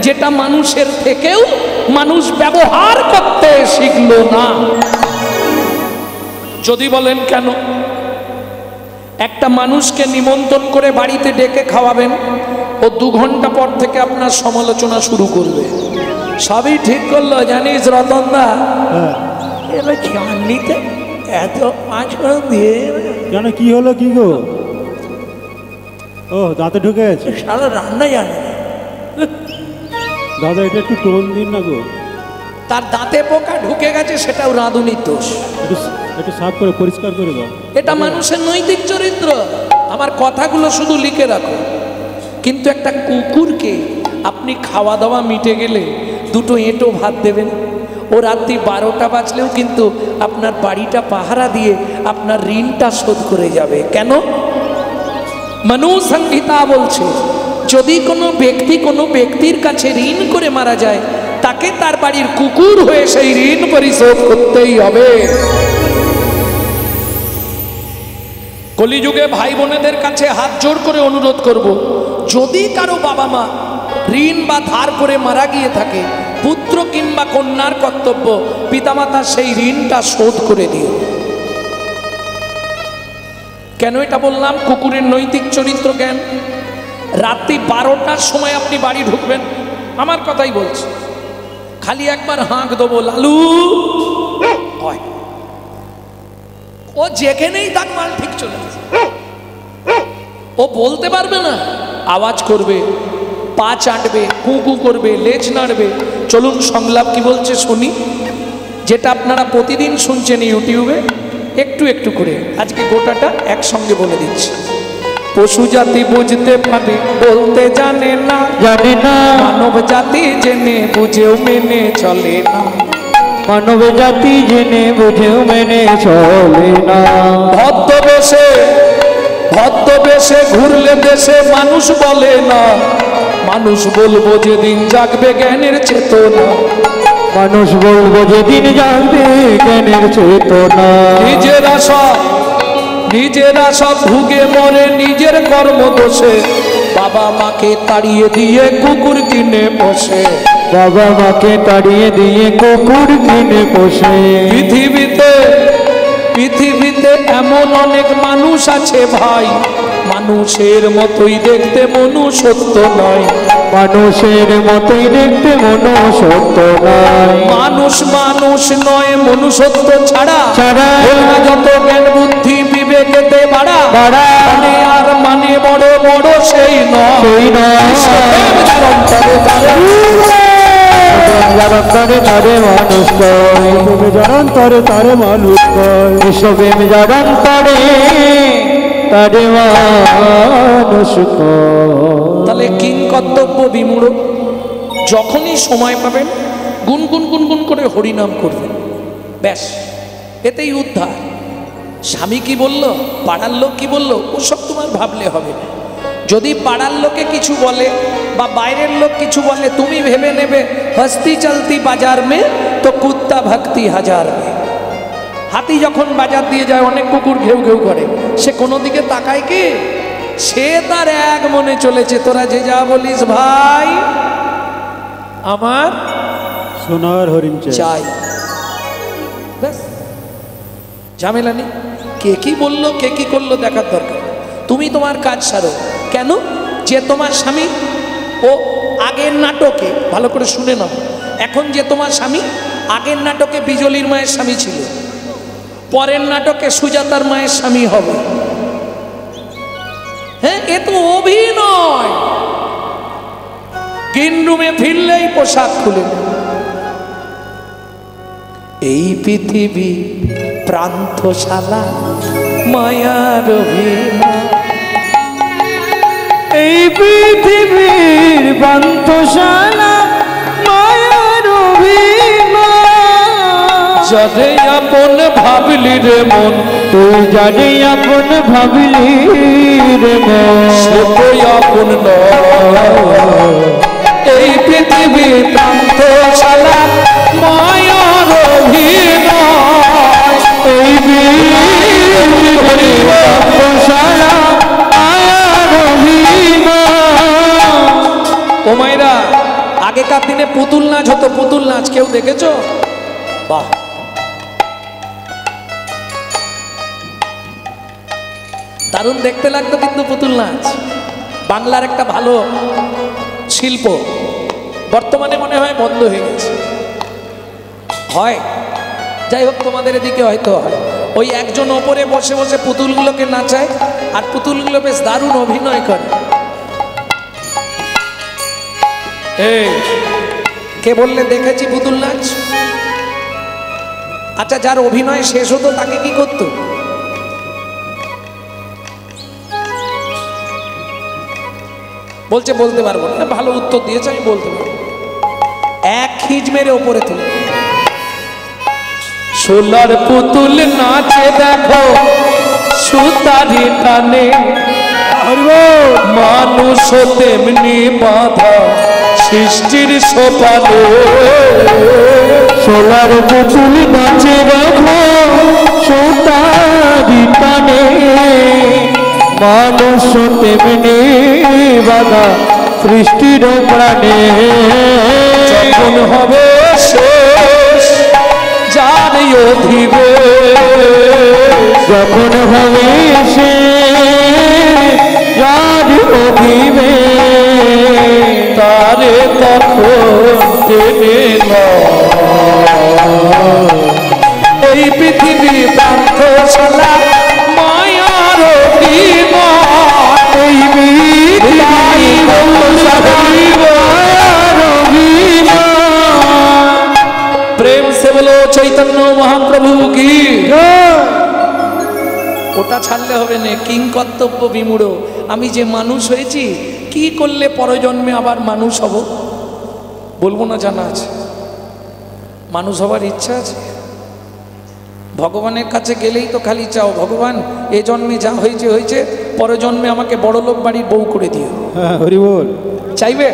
যেটা মানুষের থেকেও মানুষ ব্যবহার করতে শিখল না। যদি বলেন কেন? একটা মানুষকে নিমন্ত্রণ করে বাড়িতে ডেকে খাওয়াবেন, ও 2 ঘন্টা পর থেকে আপনার সমালোচনা শুরু করবে। সবই ঠিক করলো জানিস রতনদা, এবার জানলিতে এত আচরণ দিয়ে জানো কি হলো কি গো? ও দাঁতে ঢুকে গেছে, সারা রান্না জানে। দাদা এটা একটু টোন দিন না গো। তার দাঁতে পোকা ঢুকে গেছে, সেটাও রাঁধুনির দোষ। একটু সাফ করে পরিষ্কার করে দাও। এটা মানুষের নৈতিক চরিত্র। আমার কথাগুলো শুধু লিখে রাখো। কিন্তু একটা কুকুরকে আপনি খাওয়া দাওয়া মিটে গেলে 2 এঁটো ভাত দেবেন, ও রাত্রি 12টা বাজলেও কিন্তু আপনার বাড়িটা পাহারা দিয়ে আপনার ঋণটা শোধ করে যাবে। কেন? মনু সংহিতা বলছে, যদি কোনো ব্যক্তি কোনো ব্যক্তির কাছে ঋণ করে মারা যায়, তাকে তার বাড়ির কুকুর হয়ে সেই ঋণ পরিশোধ করতেই হবে। কলিযুগে ভাই বোনেদের কাছে হাত জোড় করে অনুরোধ করব, যদি কারো বাবা মা ঋণ বা ধার করে মারা গিয়ে থাকে, পুত্র কিংবা কন্যার কর্তব্য পিতামাতা সেই ঋণটা শোধ করে দিও। কেন এটা বললাম? কুকুরের নৈতিক চরিত্র জ্ঞান। রাত্রি 12টার সময় আপনি বাড়ি ঢুকবেন, আমার কথাই বলছি, খালি একবার হাঁক দেবো, লালু হয়, ও যেখানেই থাক মাল ঠিক চলে আসে। ও বলতে পারবে না, আওয়াজ করবে, পা চাটবে, কুকু করবে, লেজ নাড়বে। চলুন সংলাপ কি বলছে শুনি, যেটা আপনারা প্রতিদিন শুনছেন ইউটিউবে, একটু একটু করে। আজকে গোটাটা একসঙ্গে বলে দিচ্ছি। পশু জাতি বুঝতে পারে, বলতে জানে না, জানে না। মানব জাতি জেনে বুঝেও মেনে চলে না, মানব জাতি জেনে বুঝেও মেনে চলে না। ভদ্রবেশে ঘুরলে দেশে মানুষ বলে না, মানুষ বলবো যেদিন জাগবে জ্ঞানের চেতনা, মানুষ বলবো যেদিন জানবে জ্ঞানের চেতনা। নিজেরা সব ভুগে মরে নিজের কর্ম দোষে, বাবা মাকে তাড়িয়ে দিয়ে কুকুর কিনে বসে, বাবা মাকে তাড়িয়ে দিয়ে কুকুর কিনে বসে। পৃথিবীতে এমন অনেক মানুষ আছে ভাই, মানুষের মতোই দেখতে মনুষ্যত্ব নয়, মানুষের মতোই দেখতে মনুষ্যত্ব নয়। মানুষ নয়, মনুষ্যত্ব ছাড়া যত জ্ঞান বুদ্ধি বিবেকেতে বাড়া, মানে আর মানে বড় বড় সেই নয়। তারে তারে মানুষ কয়, জানান তারে তারে মানুষ কয়, বিশ্বপ্রেম জানান তারে তারে মানুষ কয়। তাহলে কিং কর্তব্য বিমূঢ়, যখনই সময় পাবেন গুনগুন গুনগুন করে হরিনাম করবেন, ব্যাস, এতেই উদ্ধার। স্বামী কি বলল, পাড়ার লোক কি বলল, ওসব তোমার ভাবলে হবে না। যদি পাড়ার লোকে কিছু বলে বা বাইরের লোক কিছু বলে, তুমি ভেবে নেবে হস্তি চলতি বাজার মে তো কুত্তা ভক্তি হাজার মে। হাতি যখন বাজার দিয়ে যায়, অনেক কুকুর ঘেউ ঘেউ করে, সে কোনো দিকে তাকায় কি? সে তার এক মনে চলেছে, তোরা যে যা বলিস ভাই, আমার সোনার হরিণ চাই, ব্যাস, ঝামেলা নেই। কে কি বললো, কে কি করলো দেখার দরকার। তুমি তোমার কাজ সারো। কেন? যে তোমার স্বামী, ও আগের নাটকে, ভালো করে শুনে নাও, এখন যে তোমার স্বামী আগের নাটকে বিজলির মায়ের স্বামী ছিল, পরের নাটকে সুজাতার মায়ের স্বামী হবে। হ্যাঁ, এ তো অভিনয়। গ্রিন রুমে ফিরলেই পোশাক খুলে, এই পৃথিবী প্রান্তশালা মায়ার অভিনয়, এই পৃথিবীর বান্তশালা মায়ার অভিমান। যারে আপন ভাবলি রে মন, তুই যারে আপন ভাবলি রে মন, সে তো আপন নয়। এই পৃথিবী প্রান্তশালা মায়ার অভিনয়। এই পৃথিবীর বান্তশালা মায়ার অভিমান। ও মায়েরা, আগেকার দিনে পুতুল নাচ হতো, পুতুল নাচ কেউ দেখেছো? বাহ, দারুণ দেখতে লাগতো কিন্তু পুতুল নাচ। বাংলার একটা ভালো শিল্প, বর্তমানে মনে হয় বন্ধ হয়ে গেছে। হয়, যাই হোক, তোমাদের এদিকে হয়তো হয়। ওই একজন ওপরে বসে বসে পুতুলগুলোকে নাচায়, আর পুতুলগুলো বেশ দারুণ অভিনয় করে। এই কে বললে দেখেছি পুতুল নাচ? আচ্ছা, যার অভিনয় শেষ হতো তাকে কি করতো? বলছে বলতে পারবো না। ভালো উত্তর দিয়েছে, আমি বলতে পারবো। এক খিজ মেরে ওপরে তুলে সোলার পুতুল নাচে দেখো সুতারি টানে, মানুষ তেমনি বাধা সৃষ্টির সোপানে। সোলার পুতুল নাচে দেখো সুতারি টানে, মানুষ তেমনি বাধা সৃষ্টির প্রাণে। যখন হবে শেষ যার অধিবে, যখন হবে সে যার অধিবে, তারে তখন টেনে এই পৃথিবী প্রান্তশালা মায়ার অভিনয়। এই প্রেম সে বলো চৈতন্য মহাপ্রভু কি। ওটা ছাড়লে হবে না, কিং কর্তব্য বিমূঢ়। আমি যে মানুষ হয়েছি, কি করলে পরজন্মে আবার মানুষ হব বলবো না, জানা আছে। মানুষ হবার ইচ্ছা আছে। ভগবানের কাছে গেলেই তো খালি চাও, ভগবান এ জন্মে যা হয়েছে হয়েছে, পরজন্মে আমাকে বড়লোক বাড়ির বউ করে দিও। হরি বল। চাইবে?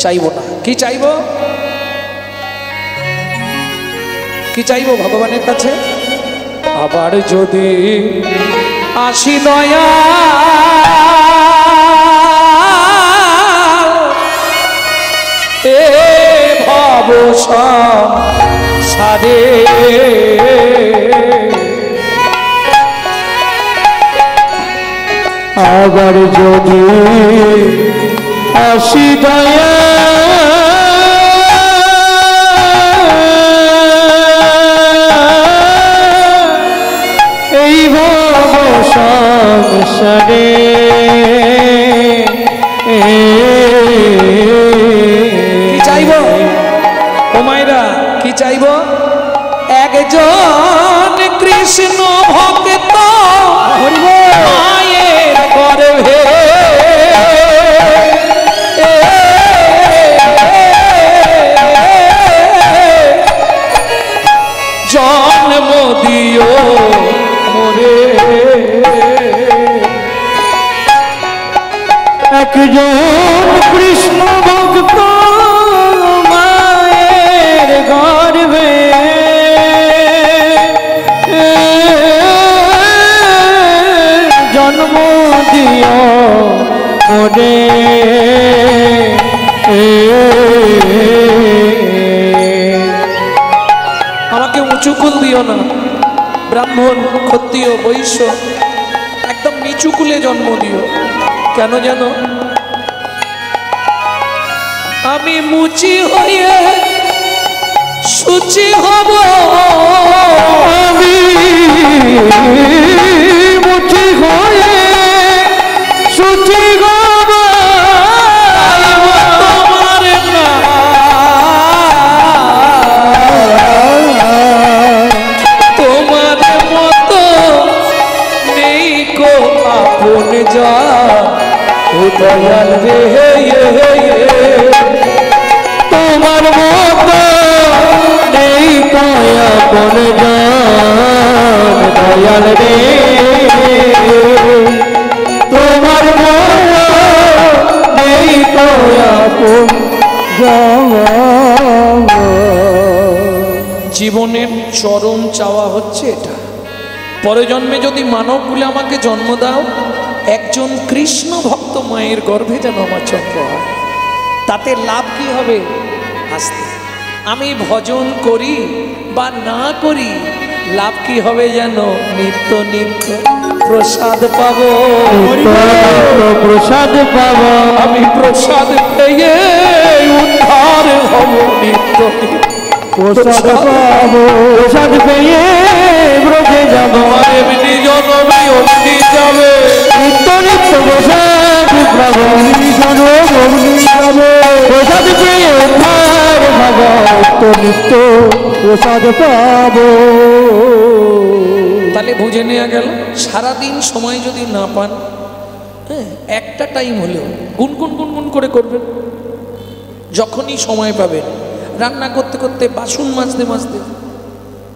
চাইবো না। কি চাইবো? কি চাইবো ভগবানের কাছে? আবার যদি আসি দয়া এ ভব সংসারে, আবার যদি আসি দয়া এই ভব সংসারে, কি চাইবো ও মায়েরা? কি চাইবো? একজন কৃষ্ণ ভক্ত মায়ের গর্ভে জন্ম দিও মোরে। একজন কৃষ্ণ ভক্ত মায়ের গর্ভে জন্ম দিও মোরে। আমাকে উঁচু কুল দিও না, ব্রাহ্মণ ক্ষত্রিয় বৈশ্য, একদম নিচু কুলে জন্ম দিও। কেন জানো? আমি মুচি হয়ে সুচি হব, আমি মুচি হয়ে সুচি হব, তোমার না তোমার মতো নেই কো আপন যা ও দয়াল রে তোমার মতো নেই কয়া কোন জান দয়াল রে তোমার মতো নেই কয়া কোন জান। জীবনের চরম চাওয়া হচ্ছে এটা, পরের জন্মে যদি মানব বলে আমাকে জন্ম দাও, একজন কৃষ্ণ ভক্ত মায়ের গর্ভে যেন আমার জন্ম হয়। তাতে লাভ কি হবে? আসতে আমি ভজন করি বা না করি, লাভ কি হবে যেন? নিত্য নিত্য প্রসাদ পাবো, প্রসাদ পাব, আমি প্রসাদ পেয়ে উদ্ধার হব নিত্য প্রসাদ পাব, প্রসাদ পেয়ে ব্রজে যাব, এমনি জন্মে অমনি যাবে, নিত্য নিত্য প্রসাদ পাব, প্রসাদ পেয়ে উদ্ধার হব, নিত্য নিত্য প্রসাদ পাব। তাহলে বুঝে নেওয়া গেল, সারাদিন সময় যদি না পান, হ্যাঁ একটা টাইম হলেও গুনগুন গুনগুন করে করবেন। যখনই সময় পাবেন, রান্না করতে করতে, বাসন মাজতে মাজতে।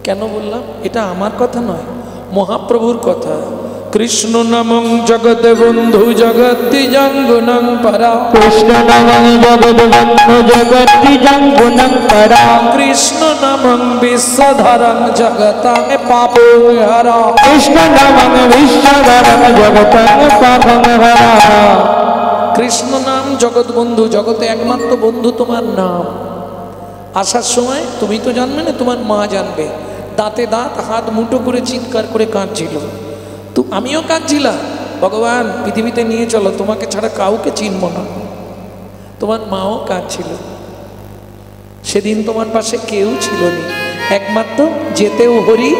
কেন বললাম? এটা আমার কথা নয়, মহাপ্রভুর কথা। কৃষ্ণ নামং জগৎ বন্ধু জগতি জঙ্গুনং পরা, কৃষ্ণ নামং জগৎ বন্ধু জগতি জঙ্গুনং পরা, কৃষ্ণ নামং বিশ্বধরং জগতাং পাপং হরা, কৃষ্ণ নামং বিশ্বধরং জগতাং পাপং হরা। কৃষ্ণ নাম জগৎ বন্ধু, জগতে একমাত্র বন্ধু তোমার নাম। আসার সময় তুমি তো জানবে না, তোমার মা জানবে। দাঁতে দাঁত, হাত মুঠো করে চিৎকার করে কাঁদছিল, তো আমিও কাঁদছিলাম, ভগবান পৃথিবীতে নিয়ে চলো, তোমাকে ছাড়া কাউকে চিনব না। তোমার মাও কাঁদছিল, সেদিন তোমার পাশে কেউ ছিল না, একমাত্র যেতেও হরি,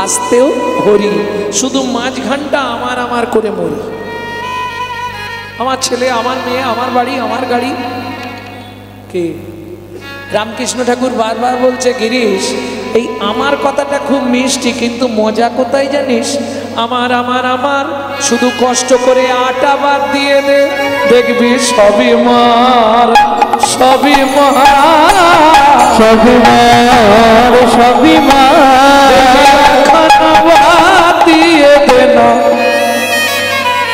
আসতেও হরি, শুধু মাঝখানটা আমার আমার করে মরি। আমার ছেলে, আমার মেয়ে, আমার বাড়ি, আমার গাড়ি। কে? রামকৃষ্ণ ঠাকুর বারবার বলছে, গিরিশ এই আমার কথাটা খুব মিষ্টি, কিন্তু মজা কোথায় জানিস? আমার আমার আমার, শুধু কষ্ট করে আটা বাদ দিয়ে দে, দেখবি সবই মার, সবই মার, সবই মার, সবই মার, খানা বাদ দিয়ে দে না।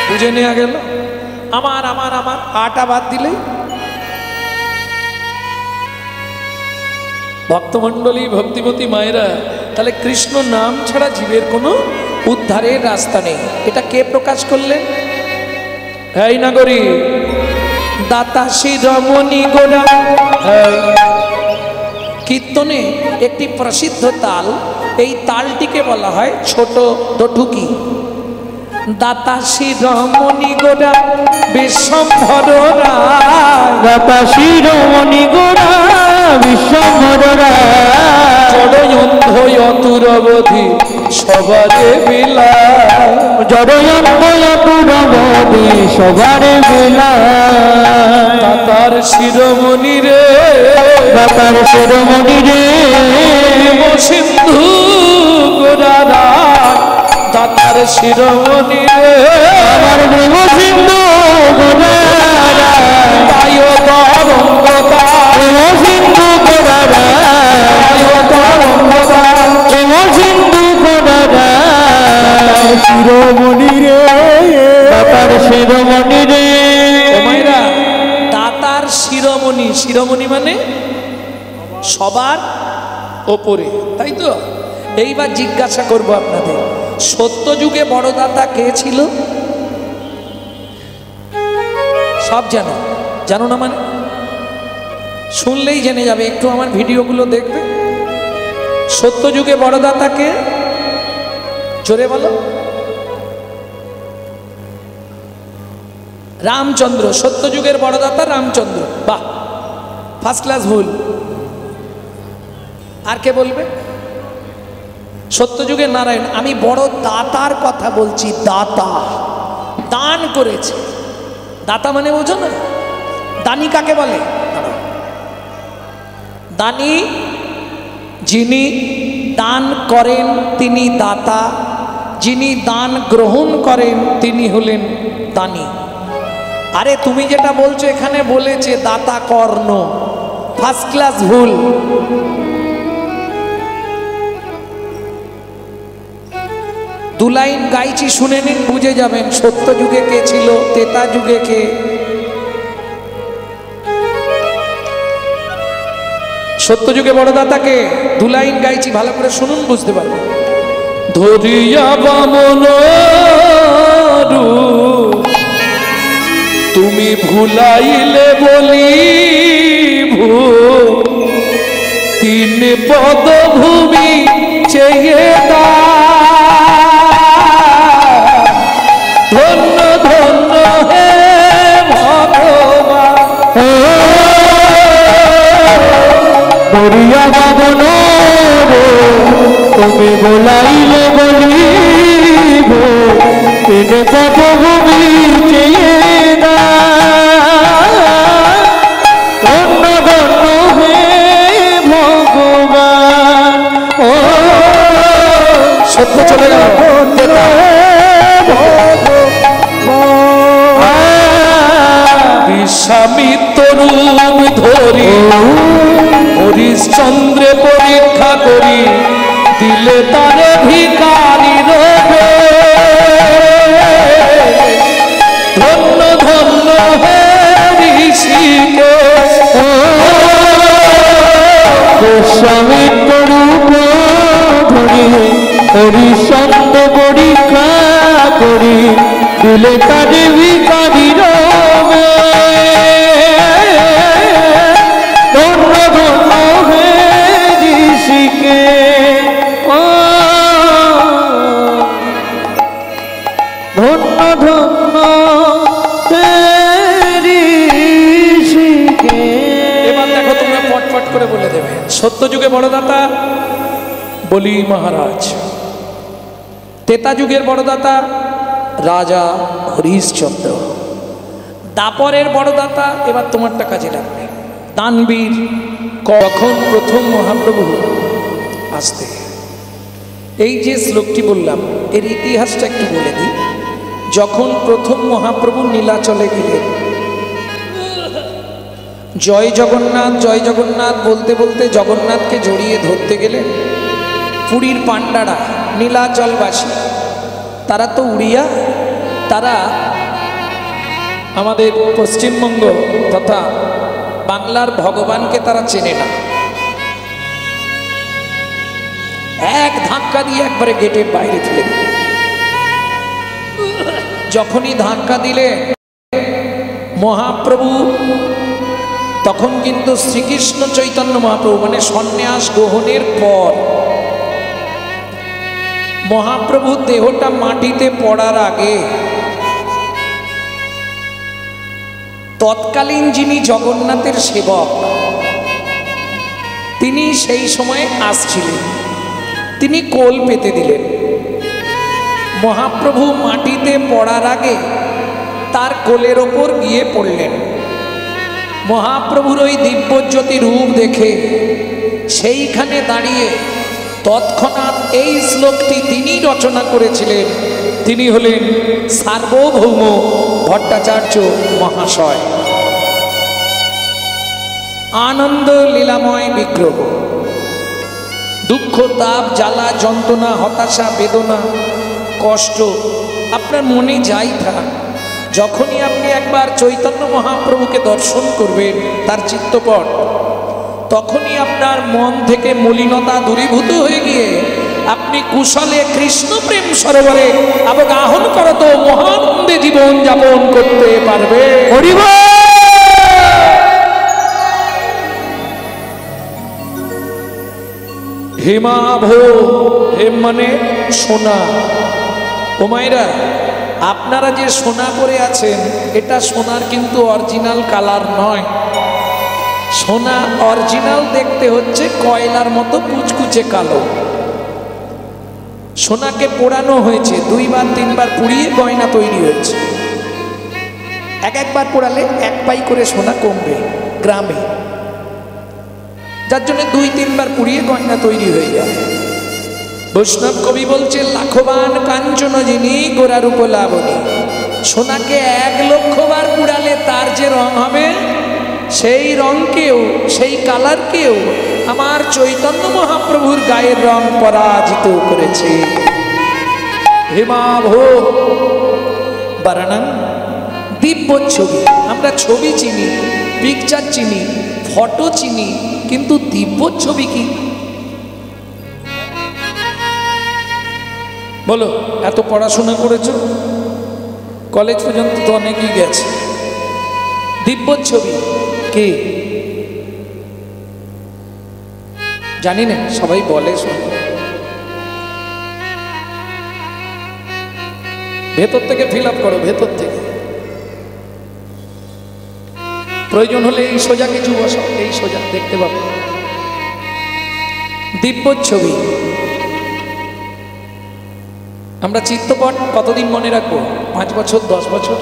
বুঝে নেওয়া গেল? আমার আমার আমার, আটা বাদ দিলেই। ভক্তমণ্ডলী, ভক্তিমতী মায়েরা, তাহলে কৃষ্ণ নাম ছাড়া জীবের কোনো উদ্ধারের রাস্তা নেই। এটা কে প্রকাশ করলেন? এই নাগরী দাতা শিরোমণি গোড়া। কীর্তনে একটি প্রসিদ্ধ তাল, এই তালটিকে বলা হয় ছোট দঠুকি। দাতা শিরোমণি গোড়া বিশ্বম্ভর রায়, দাতা শিরোমণি গোড়া বিশ্বম্ভর রায়, জড়য়ন্ধ অতুরবধি সবারে বিলায়, জড়য়ন্ধ অতুরবধি সবারে বিলায়। দাতার শিরোমণি রে, দাতার শিরোমণি রে, সিন্ধু গোড়া রায়, দাতার শিরোমণি রে, আমার দেব সিন্ধু গোড়া রায়, বায়ু তরঙ্গতা, দেব সিন্ধু গোড়া রায়, বায়ু তরঙ্গতা, দেব সিন্ধু গোড়া রায়, শিরোমণি রে, দাতার শিরোমণি রে। ও মায়েরা, দাতার শিরোমণি, শিরোমণি মানে সবার ওপরে, তাই তো? এইবার জিজ্ঞাসা করব আপনাদের, সত্য যুগে বড় দাতা কে ছিল? সব জানো? জানো না মানে? শুনলেই জেনে যাবে, একটু আমার ভিডিওগুলো দেখবে। সত্য যুগে বড় দাতা কে? জোরে বলো। রামচন্দ্র। সত্য যুগের বড় দাতা রামচন্দ্র। বাহ, ফার্স্ট ক্লাস ভুল। আর কে বলবে? সত্যযুগে নারায়ণ। আমি বড় দাতার কথা বলছি, দাতা, দান করেছে। দাতা মানে বোঝো না? দানি কাকে বলে? দানি যিনি দান করেন তিনি দাতা, যিনি দান গ্রহণ করেন তিনি হলেন দানি। আরে তুমি যেটা বলছো এখানে বলেছে দাতা কর্ণ, ফার্স্ট ক্লাস ভুল। দু লাইন গাইছি, শুনে নিন, বুঝে যাবেন সত্য যুগে কে ছিল, তেতা যুগে কে। সত্য যুগে বড় দাতাকে, দু লাইন গাইছি, ভালো করে শুনুন, বুঝতে পারবেন। ধরিয়া বামন তুমি ভুলাইলে বলি তিন পদভূমি চেয়ে দা, ধন্য ধন্য হে ভগবান। দরিয়া বাবন তুমি বলাইলে বলিব তিন পদভূমি চেয়ে দা, ধন্য ধন্য হে ভগবান। ও সত্য চলে গেল। বিশ্বামিত্র রূপ ধরি হরিশ্চন্দ্রে পরীক্ষা করি দিলে তারে ভিখারি রবে, ধন্য ধন্য হে ঋষিকেশ। বিশ্বামিত্র রূপ ধরি হরিশ্চন্দ্র পরীক্ষা করি দিলে তারে ভিখারি রবে, ধন্য ধন্য হে ঋষিকে। ধন্য ধন্য হে ঋষিকে। এবার দেখো তোমরা পটপট করে বলে দেবে। সত্য যুগে বড় দাতা বলি মহারাজ, তেতা যুগের বড় দাতা রাজা হরিশ্চন্দ্র, দাপরের বড় দাতা, এবার তোমারটা কাজে লাগবে, দানবীর। কখন প্রথম মহাপ্রভু আসতে, এই যে শ্লোকটি বললাম এর ইতিহাসটা একটু বলে দিই। যখন প্রথম মহাপ্রভু নীলাচলে গেলেন, জয় জগন্নাথ জয় জগন্নাথ বলতে বলতে জগন্নাথকে জড়িয়ে ধরতে গেলেন। পুরীর পাণ্ডারা, নীলাচলবাসী, তারা তো উড়িয়া, তারা আমাদের পশ্চিমবঙ্গ তথা বাংলার ভগবানকে তারা চেনে না। এক ধাক্কা দিয়ে একবারে গেটের বাইরে ফেলে দিল। যখনই ধাক্কা দিলে মহাপ্রভু, তখন কিন্তু শ্রীকৃষ্ণ চৈতন্য মহাপ্রভু মানে সন্ন্যাস গ্রহণের পর মহাপ্রভু দেহটা মাটিতে পড়ার আগে তৎকালীন যিনি জগন্নাথের সেবক তিনি সেই সময় আসছিলেন, তিনি কোল পেতে দিলেন। মহাপ্রভু মাটিতে পড়ার আগে তার কোলের ওপর গিয়ে পড়লেন। মহাপ্রভুর ওই দিব্যজ্যোতি রূপ দেখে সেইখানে দাঁড়িয়ে তৎক্ষণাৎ এই শ্লোকটি তিনি রচনা করেছিলেন। তিনি হলেন সার্বভৌম ভট্টাচার্য মহাশয়। আনন্দ লীলাময় বিগ্রহ, দুঃখ তাপ জ্বালা যন্ত্রণা হতাশা বেদনা কষ্ট আপনার মনে যাই থাক, যখনই আপনি একবার চৈতন্য মহাপ্রভুকে দর্শন করবেন তার চিত্তপট, তখনই আপনার মন থেকে মলিনতা দূরীভূত হয়ে গিয়ে আপনি কুশলে কৃষ্ণ প্রেম সরোবরে অবগাহন করত মহানন্দে জীবন যাপন করতে পারবে। হেমাভ, হেম মানে সোনা। ও মায়েরা, আপনারা যে সোনা পরে আছেন এটা সোনার কিন্তু অরিজিনাল কালার নয়। সোনা অরিজিনাল দেখতে হচ্ছে কয়লার মতো কুচকুচে কালো। সোনাকে পোড়ানো হয়েছে, 2 বার 3 বার পুড়িয়ে গয়না তৈরি হয়েছে। একবার পোড়ালে 1 পাই করে সোনা কমবে গ্রামে, যার জন্য 2-3 বার পুড়িয়ে গয়না তৈরি হয়ে যায়। বৈষ্ণব কবি বলছে লাখবান কাঞ্চন যিনি গোরার উপলাবনী, সোনাকে 1 লক্ষ বার উড়ালে তার যে রং হবে সেই রংকেও সেই কালারকেও আমার চৈতন্য মহাপ্রভুর গায়ের রং পরাজিত করেছে। হিমাভো বর্ণং দিব্য ছবি। আমরা ছবি চিনি, পিকচার চিনি, ফটো চিনি, কিন্তু দিব্য ছবি কি? বলো, এত পড়াশোনা করেছো, কলেজ পর্যন্ত তো অনেকেই গেছে, দিব্য ছবি কি জানি না, সবাই বলে শোনো। ভেতর থেকে ফিল আপ করো, ভেতর থেকে। প্রয়োজন হলে এই সোজা কিছু বসো, এই সোজা দেখতে পাবো। দিব্য ছবি। আমরা চিত্রপট কতদিন মনে রাখবো? 5 বছর, 10 বছর।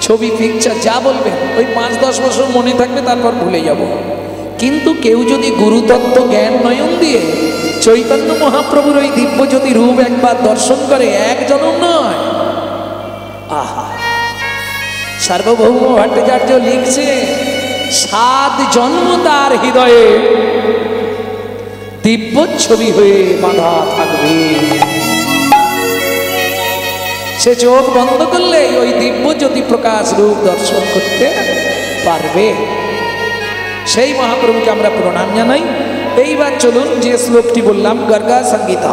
ছবি, পিকচার যা বলবেন ওই 5-10 বছর মনে থাকবে, তারপর ভুলে যাব। কিন্তু কেউ যদি গুরুতত্ত্ব জ্ঞান নয়ন দিয়ে চৈতন্য মহাপ্রভুর ওই দিব্য জ্যোতি রূপ একবার দর্শন করে, এক জনম নয়, আহা! সার্বভৌম ভট্টাচার্য লিখছে 7 জন্ম তার হৃদয়ে দিব্য ছবি হয়ে বাঁধা থাকবে। সে চোখ বন্ধ করলে ওই দিব্য জ্যোতি প্রকাশ রূপ দর্শন করতে পারবে। সেই মহাপ্রভুকে আমরা প্রণাম জানাই। এইবার চলুন যে শ্লোকটি বললাম, গর্গা সংগীতা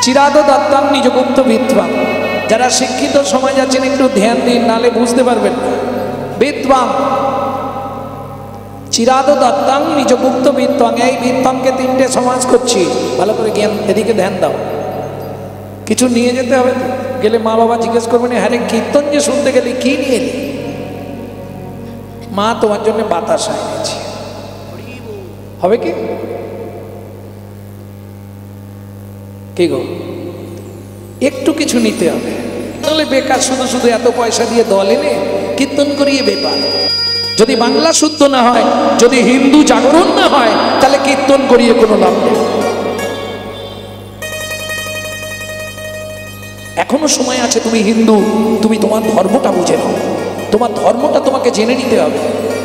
চিরাদ দত্তাং নিজগুপ্ত বিদ্বাং। যারা শিক্ষিত সমাজ আছেন একটু ধ্যান দিন, নালে বুঝতে পারবেন না। বিদ্বাং চিরাদ দত্তাং নিজগুপ্ত বিদ্বাং। এই বিদ্বাংকে 3টে সমাজ করছি, ভালো করে জ্ঞান, এদিকে ধ্যান দাও। কিছু নিয়ে যেতে হবে তো, গেলে মা বাবা জিজ্ঞেস করবেন, হ্যাঁ রে কীর্তন যে শুনতে গেলে কি নিয়ে এলি? মা তোমার জন্য বাতাসা এনেছি, হবে কি? কি গো, একটু কিছু নিতে হবে, তাহলে বেকার শুধু শুধু এত পয়সা দিয়ে দল এনে কীর্তন করিয়ে ব্যাপার। যদি বাংলা শুদ্ধ না হয়, যদি হিন্দু জাগরণ না হয়, তাহলে কীর্তন করিয়ে কোনো লাভ নেই। এখনো সময় আছে, তুমি হিন্দু, তুমি তোমার ধর্মটা বুঝে নাও। তোমার ধর্মটা তোমাকে জেনে নিতে হবে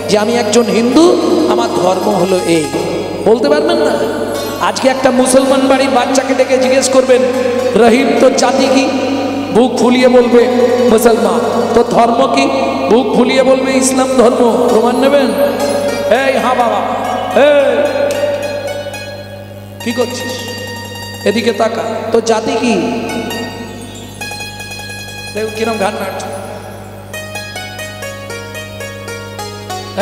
যে আমি একজন হিন্দু, আমার ধর্ম হলো এই। বলতে পারবেন না? আজকে একটা মুসলমান বাড়ির বাচ্চাকে ডেকে জিজ্ঞেস করবেন, রহিম তোর জাতি কি? বুক ফুলিয়ে বলবে মুসলমান। তোর ধর্ম কি? বুক ফুলিয়ে বলবে ইসলাম ধর্ম। প্রমাণ নেবেন? এই হ্যাঁ বাবা, এই কি করছিস? এদিকে তাকা। তোর জাতি কি? কিরম ঘাট নাড়ছ?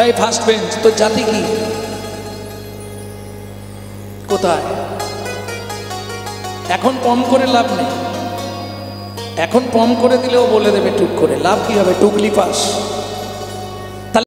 এই ফার্স্ট বেঞ্চ, তোর জাতি কি? কোথায়? এখন পম করে লাভ নেই, এখন পম করে দিলেও বলে দেবে টুক করে। লাভ কি হবে? টুকলি পাস।